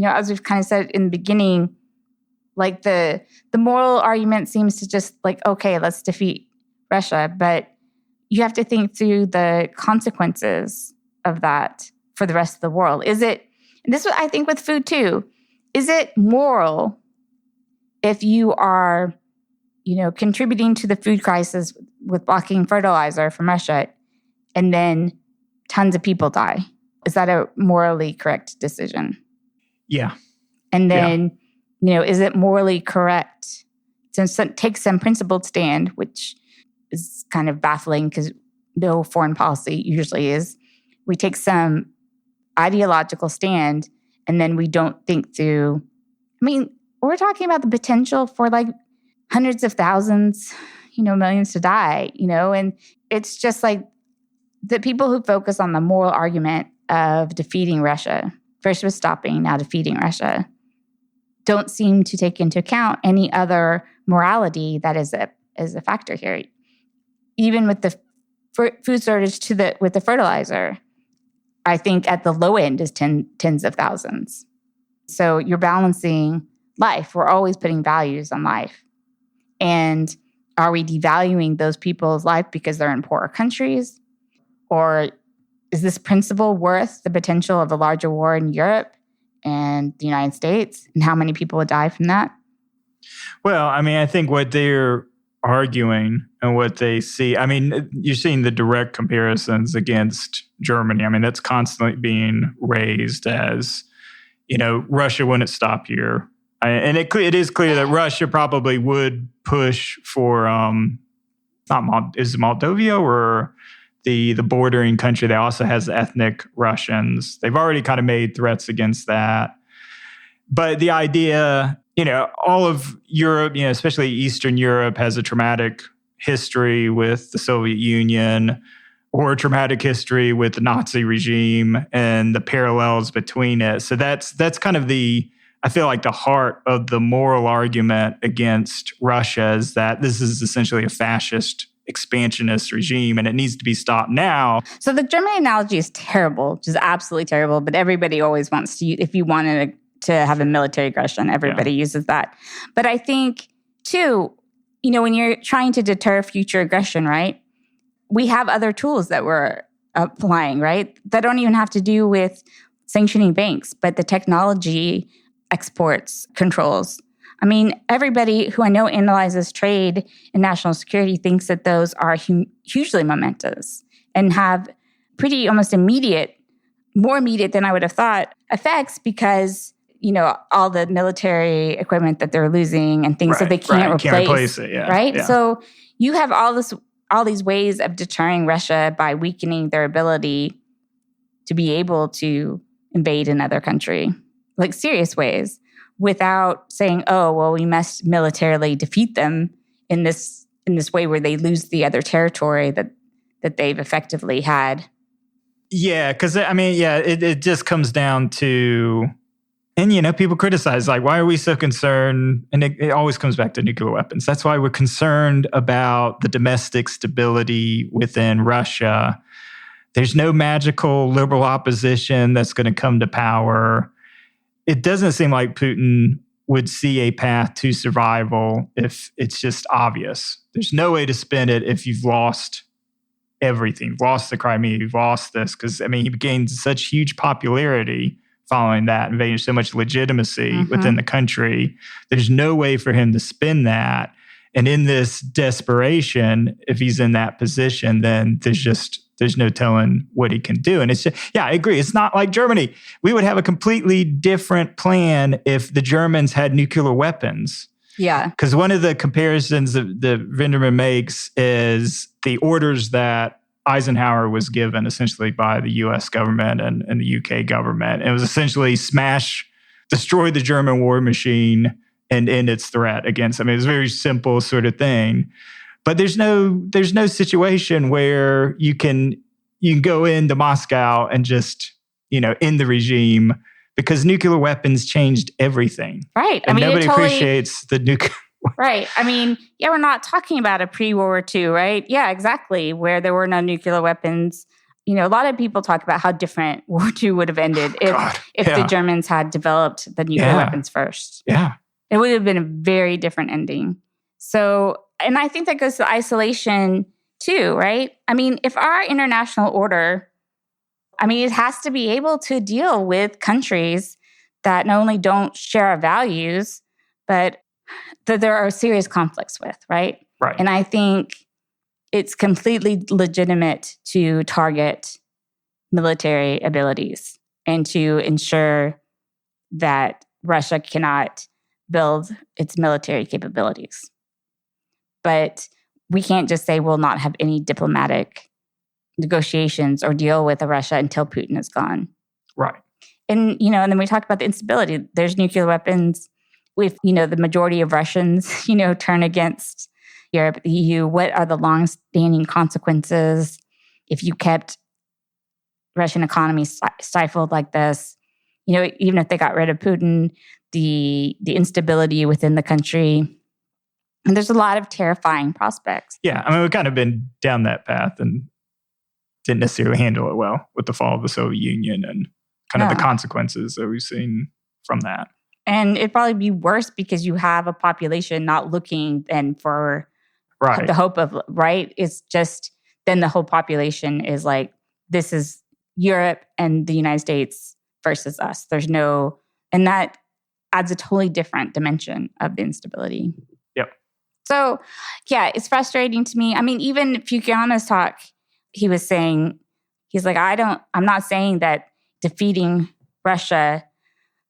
as we've kind of said in the beginning, like the moral argument seems to just like, okay, let's defeat Russia. But you have to think through the consequences of that for the rest of the world. And this is, I think, with food too, is it moral if you are, contributing to the food crisis with blocking fertilizer from Russia, and then tons of people die, is that a morally correct decision? Yeah. And then, is it morally correct to take some principled stand, which is kind of baffling because no foreign policy usually is. We take some ideological stand and then we don't think through. We're talking about the potential for like hundreds of thousands, millions to die, and it's just like the people who focus on the moral argument of defeating Russia, first was stopping, now defeating Russia, don't seem to take into account any other morality that is a factor here. Even with the food shortage with the fertilizer, I think at the low end is tens of thousands. So you're balancing life. We're always putting values on life. And are we devaluing those people's life because they're in poorer countries? Or is this principle worth the potential of a larger war in Europe and the United States? And how many people would die from that? Well, I think what they're arguing and what they see, you're seeing the direct comparisons against Germany. That's constantly being raised as, Russia wouldn't stop here. And it is clear that Russia probably would push for, is Moldova or the bordering country that also has ethnic Russians. They've already kind of made threats against that. But the idea, all of Europe, especially Eastern Europe, has a traumatic history with the Soviet Union or a traumatic history with the Nazi regime and the parallels between it. So that's kind of I feel like the heart of the moral argument against Russia is that this is essentially a fascist expansionist regime and it needs to be stopped now. So the Germany analogy is terrible, just absolutely terrible, but everybody always wants to, if you wanted to have a military aggression, everybody uses that. But I think, too, when you're trying to deter future aggression, right, we have other tools that we're applying, right, that don't even have to do with sanctioning banks, but the technology exports controls. Everybody who I know analyzes trade and national security thinks that those are hugely momentous and have pretty almost immediate, more immediate than I would have thought, effects because, all the military equipment that they're losing and things that they can't replace it. Yeah. Right? Yeah. So you have all these ways of deterring Russia by weakening their ability to be able to invade another country, like serious ways, without saying, oh, well, we must militarily defeat them in this way where they lose the other territory that they've effectively had. Yeah, because it just comes down to, and people criticize, like, why are we so concerned? And it always comes back to nuclear weapons. That's why we're concerned about the domestic stability within Russia. There's no magical liberal opposition that's going to come to power. It doesn't seem like Putin would see a path to survival if it's just obvious. There's no way to spin it if you've lost everything. You've lost the Crimea, you've lost this. Because, he gained such huge popularity following that, invading so much legitimacy within the country. There's no way for him to spin that. And in this desperation, if he's in that position, then there's no telling what he can do. And it's just, I agree. It's not like Germany. We would have a completely different plan if the Germans had nuclear weapons. Yeah. Because one of the comparisons that Vinderman makes is the orders that Eisenhower was given essentially by the US government and the UK government. It was essentially destroy the German war machine and end its threat against them. It was a very simple sort of thing. But there's no situation where you can go into Moscow and just, end the regime, because nuclear weapons changed everything. Right. And nobody appreciates the nuclear. Right. We're not talking about a pre-World War II, right? Yeah, exactly. Where there were no nuclear weapons. A lot of people talk about how different World War II would have ended if the Germans had developed the nuclear weapons first. Yeah. It would have been a very different ending. So, and I think that goes to isolation too, right? If our international order, it has to be able to deal with countries that not only don't share our values, but that there are serious conflicts with, right? Right. And I think it's completely legitimate to target military abilities and to ensure that Russia cannot build its military capabilities. But we can't just say we'll not have any diplomatic negotiations or deal with Russia until Putin is gone. Right. And, and then we talked about the instability. There's nuclear weapons. If, the majority of Russians, turn against Europe, the EU, what are the long-standing consequences if you kept Russian economy stifled like this? Even if they got rid of Putin, the instability within the country. And there's a lot of terrifying prospects. Yeah, I mean, we've kind of been down that path and didn't necessarily handle it well with the fall of the Soviet Union and kind of the consequences that we've seen from that. And it'd probably be worse because you have a population not looking then for the hope of, right? It's just then the whole population is like, this is Europe and the United States versus us. And that adds a totally different dimension of the instability. Yep. So, yeah, it's frustrating to me. I mean, even Fukuyama's talk, he was saying, he's like, I'm not saying that defeating Russia,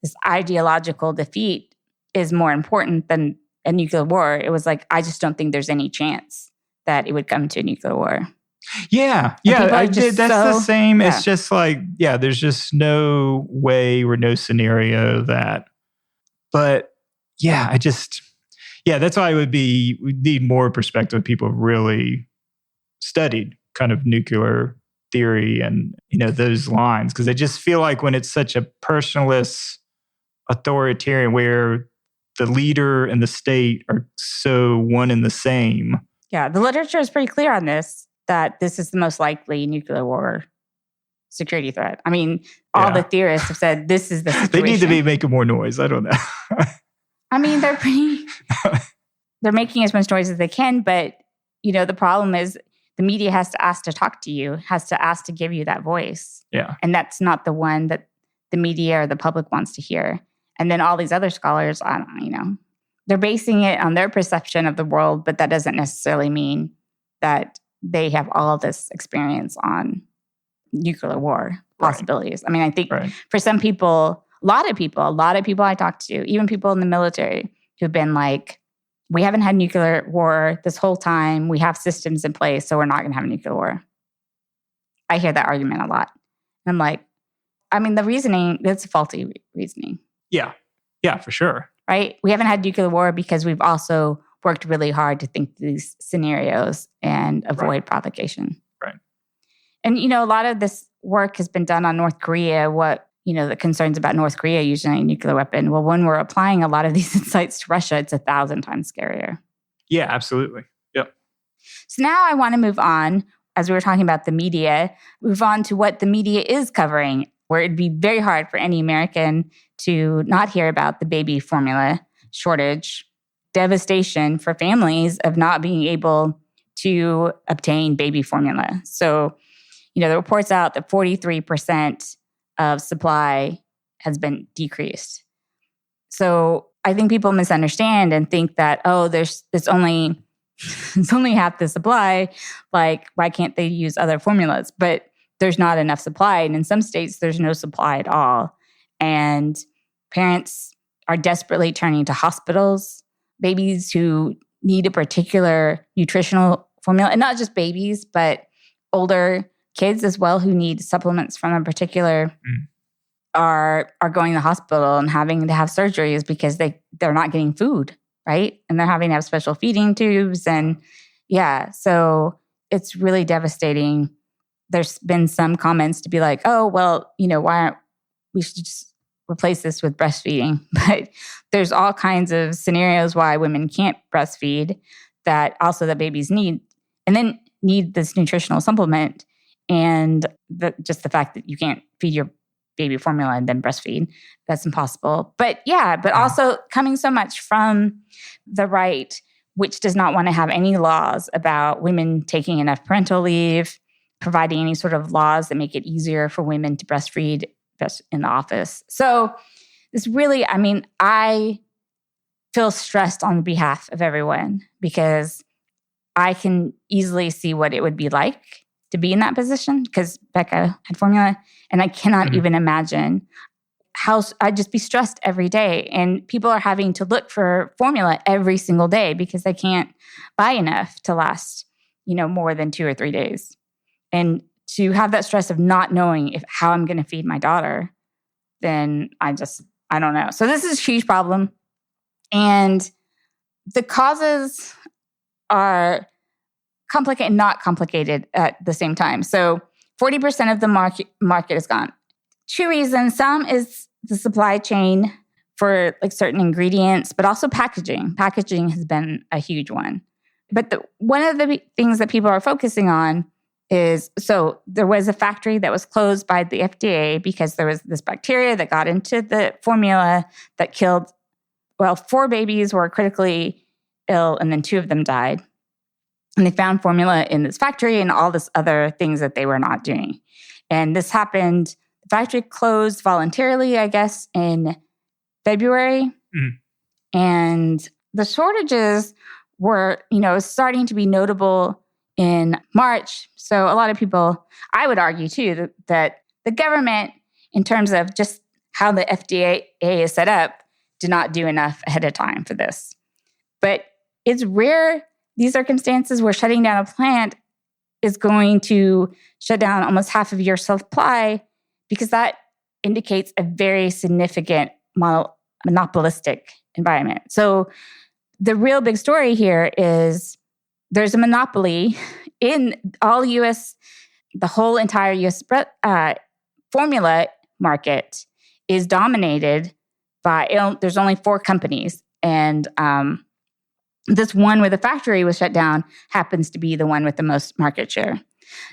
this ideological defeat, is more important than a nuclear war. It was like, I just don't think there's any chance that it would come to a nuclear war. Yeah. That's the same. Yeah. It's just like, there's just no way or no scenario that. But that's why we need more perspective. People have really studied kind of nuclear theory and, those lines. Because I just feel like when it's such a personalist, authoritarian, where the leader and the state are so one and the same. Yeah, the literature is pretty clear on this, that this is the most likely nuclear war security threat. I mean, all the theorists have said this is the situation. They need to be making more noise. I don't know. I mean, they're making as much noise as they can, but, the problem is the media has to ask to talk to you, has to ask to give you that voice. Yeah. And that's not the one that the media or the public wants to hear. And then all these other scholars, they're basing it on their perception of the world, but that doesn't necessarily mean that they have all this experience on nuclear war possibilities. Right. I mean, I think for some people, a lot of people I talked to, even people in the military, who've been like, we haven't had nuclear war this whole time. We have systems in place, so we're not going to have a nuclear war. I hear that argument a lot. I'm like, I mean, the reasoning, that's faulty reasoning. Yeah, for sure. Right? We haven't had nuclear war because we've also worked really hard to think these scenarios and avoid provocation. Right. And, a lot of this work has been done on North Korea. What, the concerns about North Korea using a nuclear weapon. Well, when we're applying a lot of these insights to Russia, it's 1,000 times scarier. Yeah, absolutely. Yep. So now I want to move on, as we were talking about the media, move on to what the media is covering, where it'd be very hard for any American to not hear about the baby formula shortage, devastation for families of not being able to obtain baby formula. So, the report's out that 43% of supply has been decreased. So I think people misunderstand and think that, it's only half the supply. Like, why can't they use other formulas? But there's not enough supply. And in some states, there's no supply at all. And parents are desperately turning to hospitals, babies who need a particular nutritional formula, and not just babies, but older kids as well who need supplements from a particular are going to the hospital and having to have surgeries because they're not getting food, right? And they're having to have special feeding tubes. And so it's really devastating. There's been some comments to be like, oh, well, why aren't we should just replace this with breastfeeding? But there's all kinds of scenarios why women can't breastfeed that babies need, and then need this nutritional supplement. And just the fact that you can't feed your baby formula and then breastfeed, that's impossible. But also coming so much from the right, which does not want to have any laws about women taking enough parental leave, providing any sort of laws that make it easier for women to breastfeed in the office. So this really, I feel stressed on behalf of everyone because I can easily see what it would be like to be in that position because Becca had formula, and I cannot even imagine how I'd just be stressed every day. And people are having to look for formula every single day because they can't buy enough to last, more than 2 or 3 days. And to have that stress of not knowing how I'm going to feed my daughter, then I don't know. So this is a huge problem. And the causes are complicated and not complicated at the same time. So 40% of the market is gone. 2 reasons. Some is the supply chain for like certain ingredients, but also packaging. Packaging has been a huge one. But one of the things that people are focusing on is, so there was a factory that was closed by the FDA because there was this bacteria that got into the formula that killed, 4 babies were critically ill and then 2 of them died. And they found formula in this factory and all this other things that they were not doing. And this happened, the factory closed voluntarily, I guess, in February. And the shortages were, starting to be notable in March. So a lot of people, I would argue too, that the government, in terms of just how the FDA is set up, did not do enough ahead of time for this. But it's rare, these circumstances where shutting down a plant is going to shut down almost half of your supply because that indicates a very significant monopolistic environment. So the real big story here is there's a monopoly in all U.S., the whole entire U.S. formula market is dominated by, there's only 4 companies. And this one where the factory was shut down happens to be the one with the most market share.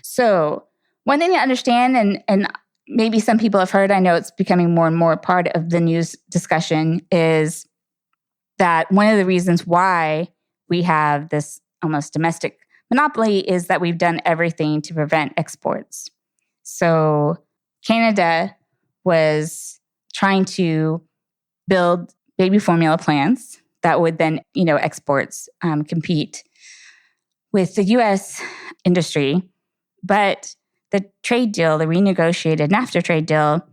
So one thing to understand, and maybe some people have heard, I know it's becoming more and more part of the news discussion, is that one of the reasons why we have this almost domestic monopoly is that we've done everything to prevent exports. So Canada was trying to build baby formula plants that would then, exports compete with the U.S. industry. But the trade deal, the renegotiated NAFTA trade deal,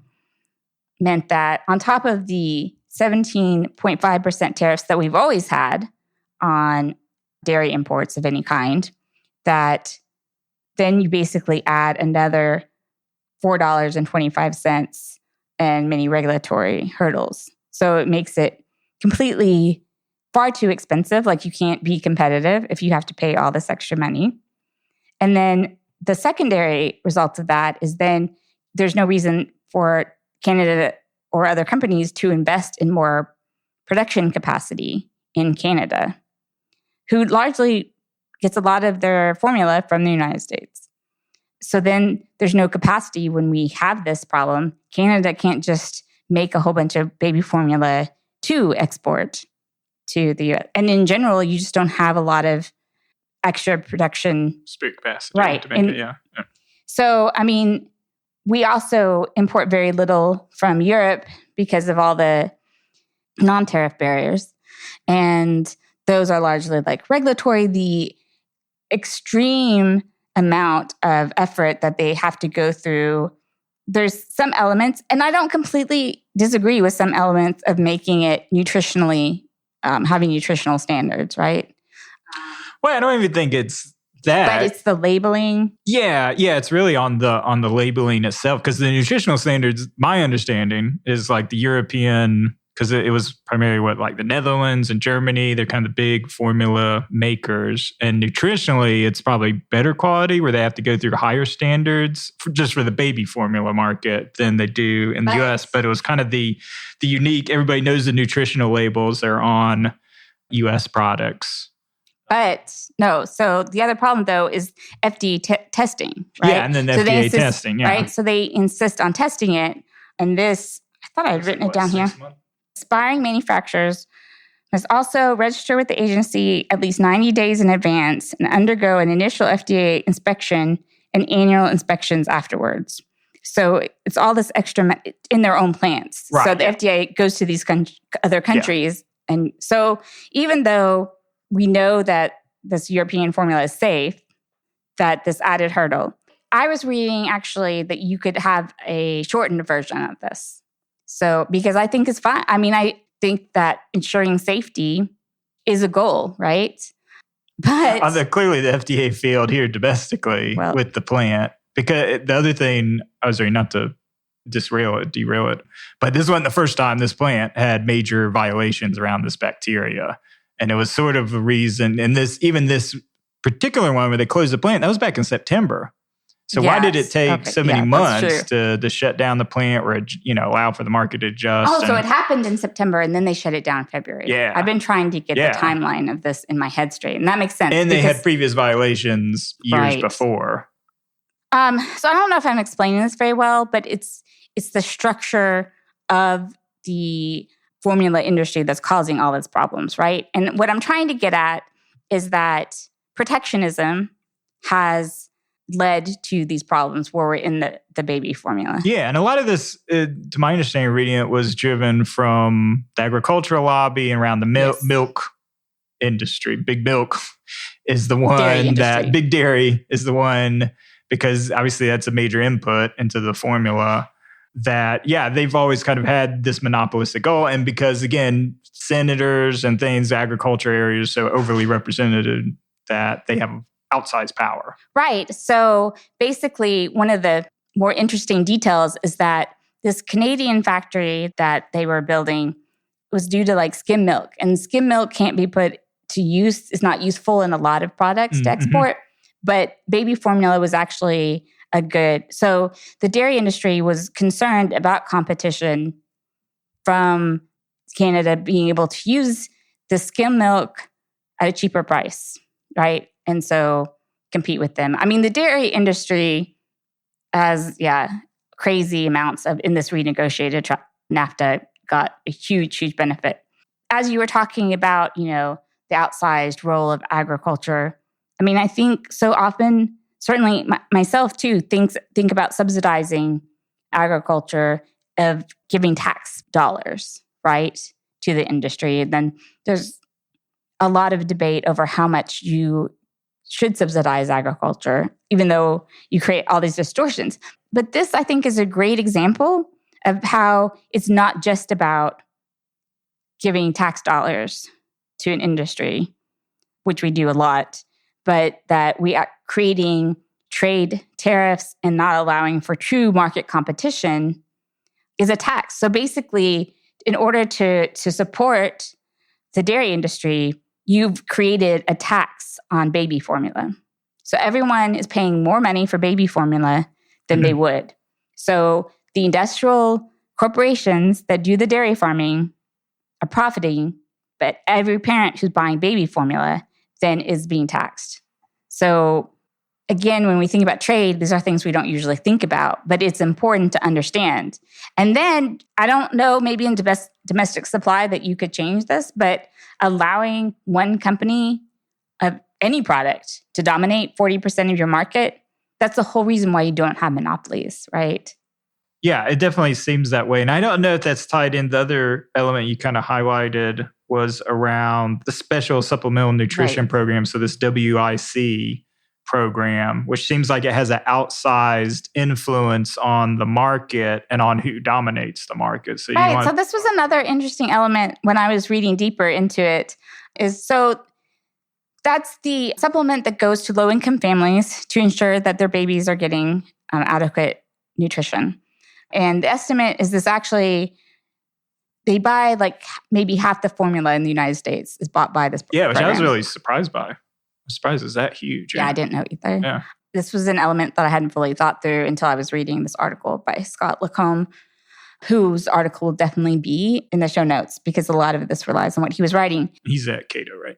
meant that on top of the 17.5% tariffs that we've always had on dairy imports of any kind, that then you basically add another $4.25 and many regulatory hurdles. So it makes it completely far too expensive. Like you can't be competitive if you have to pay all this extra money. And then the secondary result of that is then there's no reason for Canada or other companies to invest in more production capacity in Canada, who largely gets a lot of their formula from the United States. So then there's no capacity when we have this problem. Canada can't just make a whole bunch of baby formula to export to the US. And in general, you just don't have a lot of extra production. Spare capacity. Right. To make it, yeah. So, we also import very little from Europe because of all the non-tariff barriers. And those are largely like regulatory, the extreme amount of effort that they have to go through. There's some elements, and I don't completely disagree with some elements of making it nutritionally, having nutritional standards, right? Well, I don't even think it's that. But it's the labeling. Yeah, it's really on the labeling itself, because the nutritional standards, my understanding, is like the European, because it was primarily like the Netherlands and Germany, they're kind of big formula makers. And nutritionally, it's probably better quality where they have to go through higher standards just for the baby formula market than they do in the US. But it was kind of the unique, everybody knows the nutritional labels are on US products. But no, so the other problem though is FDA testing, right? Yeah, and then FDA testing, yeah. Right, so they insist on testing it. And this, I thought I had written it down here. Aspiring manufacturers must also register with the agency at least 90 days in advance and undergo an initial FDA inspection and annual inspections afterwards. So it's all this extra in their own plants. Right. So the FDA goes to these other countries And so even though we know that this European formula is safe, that this added hurdle. I was reading actually that you could have a shortened version of this. So, because I think it's fine. I mean, I think that ensuring safety is a goal, right? But although clearly the FDA failed here domestically with the plant. Because the other thing, not to derail it, but this wasn't the first time this plant had major violations around this bacteria. And it was sort of a reason, and this particular one where they closed the plant, that was back in September. So why did it take so many months to shut down the plant or, allow for the market to adjust? Oh, so it happened in September and then they shut it down in February. Yeah. I've been trying to get the timeline of this in my head straight, and that makes sense. And they had previous violations years before. So I don't know if I'm explaining this very well, but it's the structure of the formula industry that's causing all its problems, right? And what I'm trying to get at is that protectionism has led to these problems where we're in the baby formula. Yeah, and a lot of this, to my understanding, reading it, was driven from the agricultural lobby and around the milk industry. Big milk is the one big dairy is the one, because obviously that's a major input into the formula. That, they've always kind of had this monopolistic goal. And because, again, senators and things, agriculture areas so overly represented that they have outsized power. Right. So basically, one of the more interesting details is that this Canadian factory that they were building was due to skim milk. And skim milk can't be put to use. It's not useful in a lot of products to export. But baby formula was actually so the dairy industry was concerned about competition from Canada being able to use the skim milk at a cheaper price, right? And so compete with them. I mean, the dairy industry has, crazy amounts in this renegotiated NAFTA got a huge, huge benefit. As you were talking about, the outsized role of agriculture, I mean, I think so often, certainly myself too, think about subsidizing agriculture of giving tax dollars, right, to the industry. And then there's a lot of debate over how much you should subsidize agriculture, even though you create all these distortions. But this, I think, is a great example of how it's not just about giving tax dollars to an industry, which we do a lot, but that we are creating trade tariffs and not allowing for true market competition is a tax. So basically, in order to support the dairy industry, you've created a tax on baby formula. So everyone is paying more money for baby formula than they would. So the industrial corporations that do the dairy farming are profiting, but every parent who's buying baby formula then is being taxed. So again, when we think about trade, these are things we don't usually think about, but it's important to understand. And then, I don't know, maybe in domestic supply that you could change this, but allowing one company of any product to dominate 40% of your market, that's the whole reason why you don't have monopolies, right? Yeah, it definitely seems that way. And I don't know if that's tied in. The other element you kind of highlighted was around the special supplemental nutrition program. So this WIC program, which seems like it has an outsized influence on the market and on who dominates the market. So so this was another interesting element when I was reading deeper into it. That's the supplement that goes to low-income families to ensure that their babies are getting adequate nutrition. And the estimate is this actually, they buy maybe half the formula in the United States is bought by this program. Yeah, which I was really surprised by. I'm surprised it's that huge. Yeah, I didn't know either. Yeah. This was an element that I hadn't fully thought through until I was reading this article by Scott Lacombe, whose article will definitely be in the show notes because a lot of this relies on what he was writing. He's at Cato, right?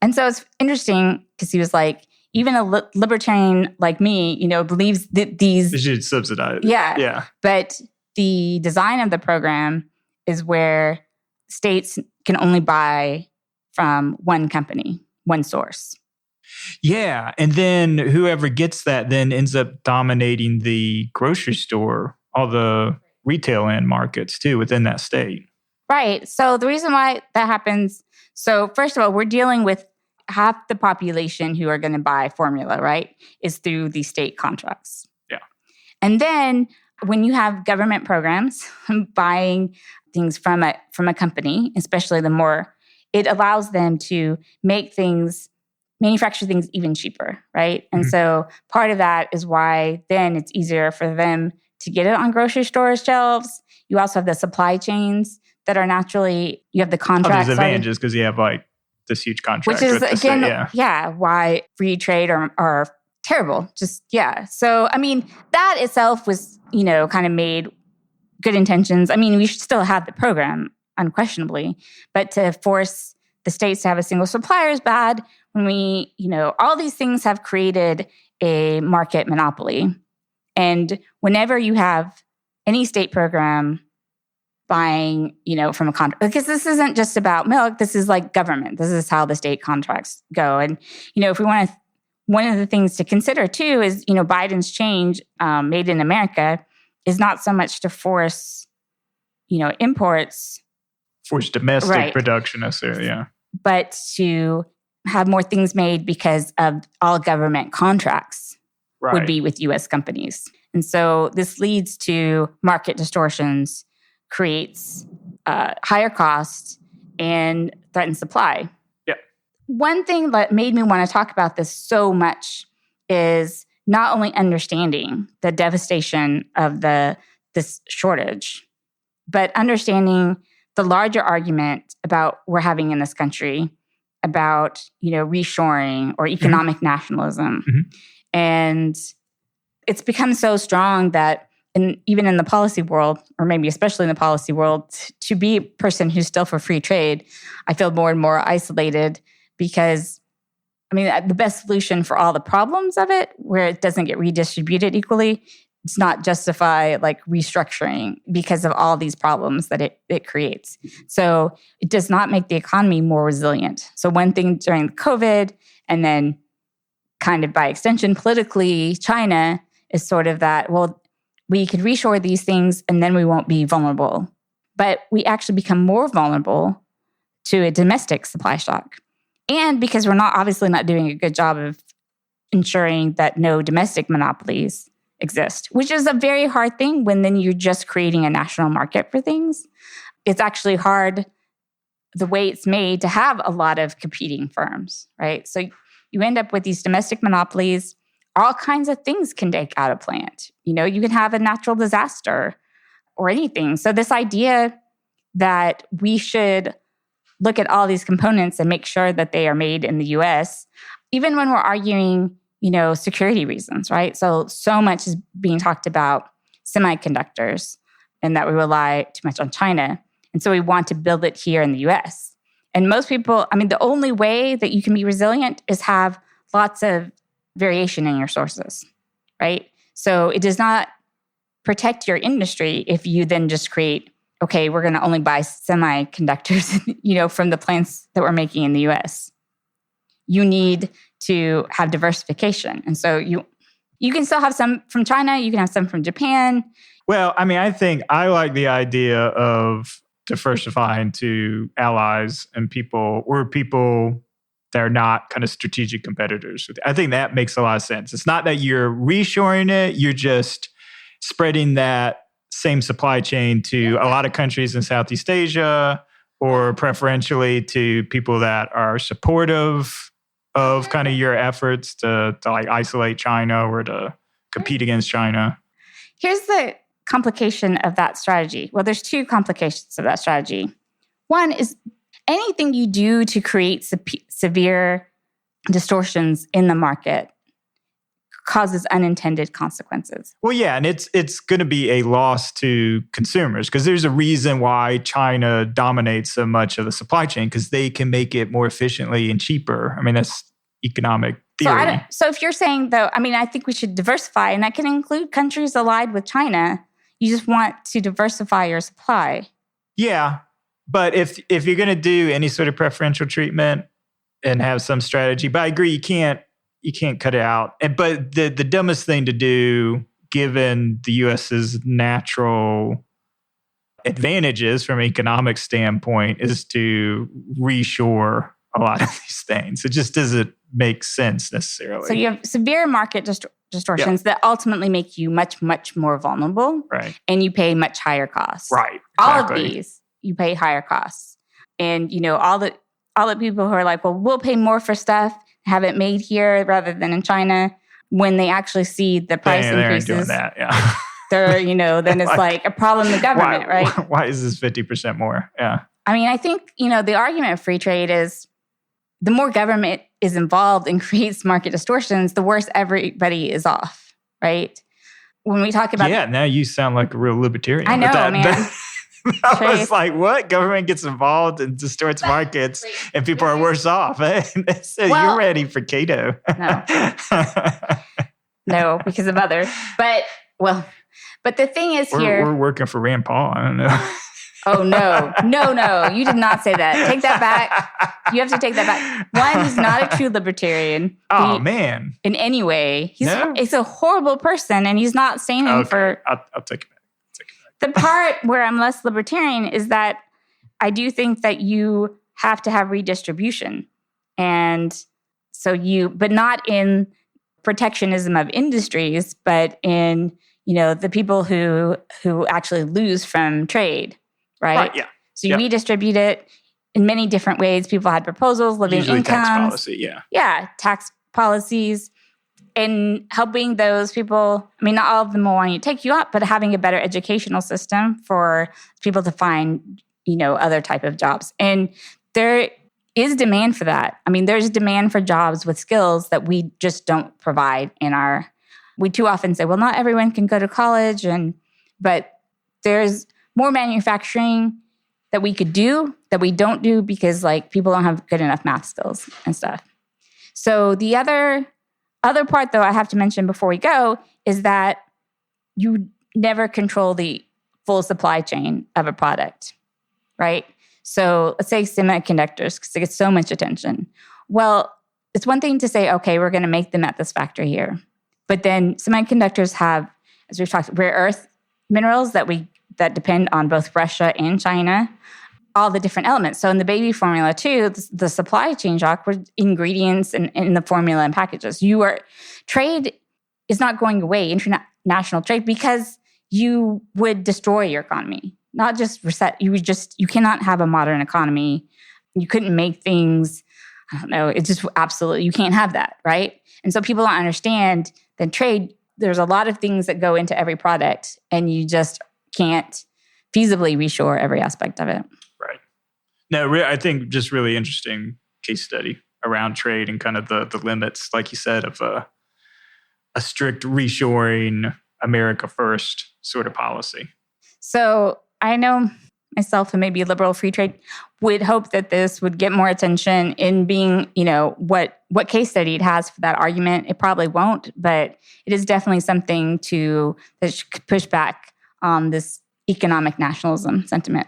And so it's interesting because he was like, even a libertarian like me, believes that these... They should subsidize. Yeah. But the design of the program is where states can only buy from one company, one source. Yeah. And then whoever gets that then ends up dominating the grocery store, all the retail end markets too within that state. Right. So the reason why that happens, so first of all, we're dealing with half the population who are going to buy formula, right, is through these state contracts. Yeah. And then when you have government programs buying things from a company, especially the more, it allows them to manufacture things even cheaper, right? And so part of that is why then it's easier for them to get it on grocery store shelves. You also have the supply chains that are naturally, you have the contracts. There's advantages because you have like this huge contract. Which is, again, why free trade are terrible. So, I mean, that itself was, kind of made good intentions. I mean, we should still have the program, unquestionably, but to force the states to have a single supplier is bad when we, all these things have created a market monopoly. And whenever you have any state program buying, from a contract, because this isn't just about milk, this is like government. This is how the state contracts go. And, if we want to, one of the things to consider too is, Biden's change, made in America, is not so much to force, imports. Force domestic production necessarily, yeah. But to have more things made because of all government contracts would be with U.S. companies. And so this leads to market distortions, creates higher costs, and threatens supply. Yeah. One thing that made me want to talk about this so much is not only understanding the devastation of this shortage, but understanding the larger argument about we're having in this country about, reshoring or economic nationalism. And it's become so strong that even in the policy world, or maybe especially in the policy world, to be a person who's still for free trade, I feel more and more isolated because, the best solution for all the problems of it, where it doesn't get redistributed equally, it's not justify like restructuring because of all these problems that it creates. So it does not make the economy more resilient. So one thing during COVID, and then kind of by extension politically, China is sort of that, well, we could reshore these things and then we won't be vulnerable. But we actually become more vulnerable to a domestic supply shock. And because we're obviously not doing a good job of ensuring that no domestic monopolies exist, which is a very hard thing when then you're just creating a national market for things. It's actually hard the way it's made to have a lot of competing firms, right? So you end up with these domestic monopolies. All kinds of things can take out a plant. You can have a natural disaster or anything. So this idea that we should look at all these components and make sure that they are made in the US, even when we're arguing, security reasons, right? So much is being talked about semiconductors and that we rely too much on China. And so we want to build it here in the US. And most people, the only way that you can be resilient is have lots of variation in your sources, right? So it does not protect your industry if you then just create, okay, we're going to only buy semiconductors, from the plants that we're making in the US. You need to have diversification. And so you can still have some from China, you can have some from Japan. Well, I think I like the idea of diversifying to allies and people that are not kind of strategic competitors. I think that makes a lot of sense. It's not that you're reshoring it, you're just spreading that same supply chain to a lot of countries in Southeast Asia, or preferentially to people that are supportive of kind of your efforts to like isolate China or to compete against China. Here's the complication of that strategy. Well, there's two complications of that strategy. One is anything you do to create severe distortions in the market causes unintended consequences. Well, yeah, and it's going to be a loss to consumers because there's a reason why China dominates so much of the supply chain, because they can make it more efficiently and cheaper. That's economic theory. So if you're saying, though, I think we should diversify, and that can include countries allied with China. You just want to diversify your supply. Yeah, but if you're going to do any sort of preferential treatment and have some strategy, but I agree, you can't cut it out. But the dumbest thing to do, given the U.S.'s natural advantages from an economic standpoint is to reshore a lot of these things. It just doesn't make sense necessarily. So you have severe market distortions that ultimately make you much, much more vulnerable. Right. And you pay much higher costs. Right. Exactly. All of these, you pay higher costs. And, all the people who are like, well, we'll pay more for stuff, have it made here rather than in China, when they actually see the price increases. They're doing that, yeah. They're, then it's like a problem in the government, right? Why is this 50% more? Yeah. I mean, I think, the argument of free trade is the more government is involved and creates market distortions, the worse everybody is off, right? When we talk about... Yeah, now you sound like a real libertarian. I know, man. I was like, what? Government gets involved and distorts markets and people are worse off. So you're ready for Cato. No, because of others. But the thing is we're working for Rand Paul. I don't know. Oh, no. You did not say that. Take that back. You have to take that back. One, he's not a true libertarian. Man. In any way. He's a horrible person, and he's not standing for... I'll take it back. The part where I'm less libertarian is that I do think that you have to have redistribution. And so but not in protectionism of industries, but in, the people who actually lose from trade. Right? Yeah. So you redistribute it in many different ways. People had proposals, living usually incomes. Tax policy, yeah. Yeah, tax policies. And helping those people, I mean, not all of them will want you to take you up, but having a better educational system for people to find, other type of jobs. And there is demand for that. I mean, there's demand for jobs with skills that we just don't provide we too often say, well, not everyone can go to college, but there's more manufacturing that we could do that we don't do because people don't have good enough math skills and stuff. So the other part, though, I have to mention before we go is that you never control the full supply chain of a product, right? So let's say semiconductors, because they get so much attention. Well, it's one thing to say, okay, we're going to make them at this factory here. But then semiconductors have, as we've talked, rare earth minerals that depend on both Russia and China, all the different elements. So in the baby formula too, the supply chain shock were ingredients in the formula and packages. Trade is not going away, international trade, because you would destroy your economy, not just reset. You cannot have a modern economy. You couldn't make things, I don't know, it's just absolutely, you can't have that, right? And so people don't understand that trade, there's a lot of things that go into every product, and you just can't feasibly reshore every aspect of it. Right. No, I think just really interesting case study around trade and kind of the limits, like you said, of a strict reshoring, America first sort of policy. So I know myself, and maybe liberal free trade, would hope that this would get more attention in being, what case study it has for that argument. It probably won't, but it is definitely something that should push back on this economic nationalism sentiment.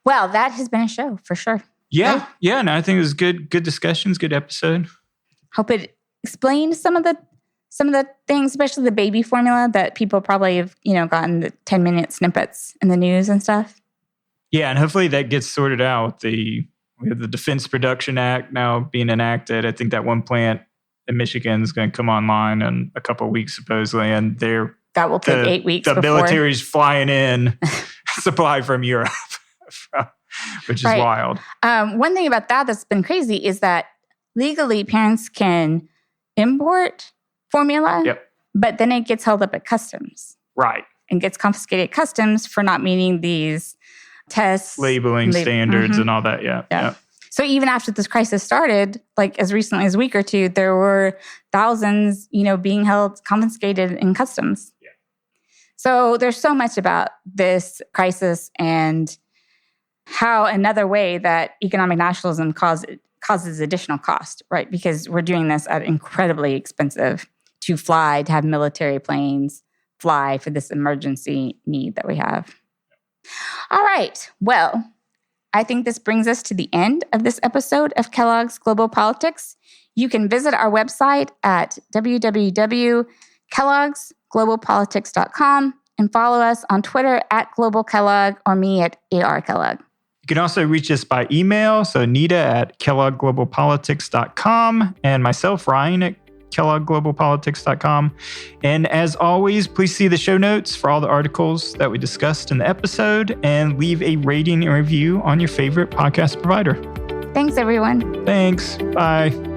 Well, that has been a show for sure. Yeah. Right? Yeah. No, I think it was good discussions, good episode. Hope it explained some of the things, especially the baby formula that people probably have, gotten the 10-minute snippets in the news and stuff. Yeah. And hopefully that gets sorted out. We have the Defense Production Act now being enacted. I think that one plant in Michigan is going to come online in a couple of weeks, supposedly. And that will take 8 weeks The military's flying in supply from Europe, which is wild. One thing about that's been crazy is that legally parents can import formula, but then it gets held up at customs. Right. And gets confiscated at customs for not meeting these tests. Labeling standards and all that, yeah. So even after this crisis started, as recently as a week or two, there were thousands, being held confiscated in customs. Yeah. So there's so much about this crisis and how another way that economic nationalism causes additional cost, right? Because we're doing this at incredibly expensive to fly, to have military planes fly for this emergency need that we have. All right. Well, I think this brings us to the end of this episode of Kellogg's Global Politics. You can visit our website at www.kelloggsglobalpolitics.com and follow us on Twitter at Global Kellogg or me at AR Kellogg. You can also reach us by email. So Nita at kellogglobalpolitics.com and myself, Ryan, at kellogglobalpolitics.com. And as always, please see the show notes for all the articles that we discussed in the episode and leave a rating and review on your favorite podcast provider. Thanks, everyone. Thanks. Bye.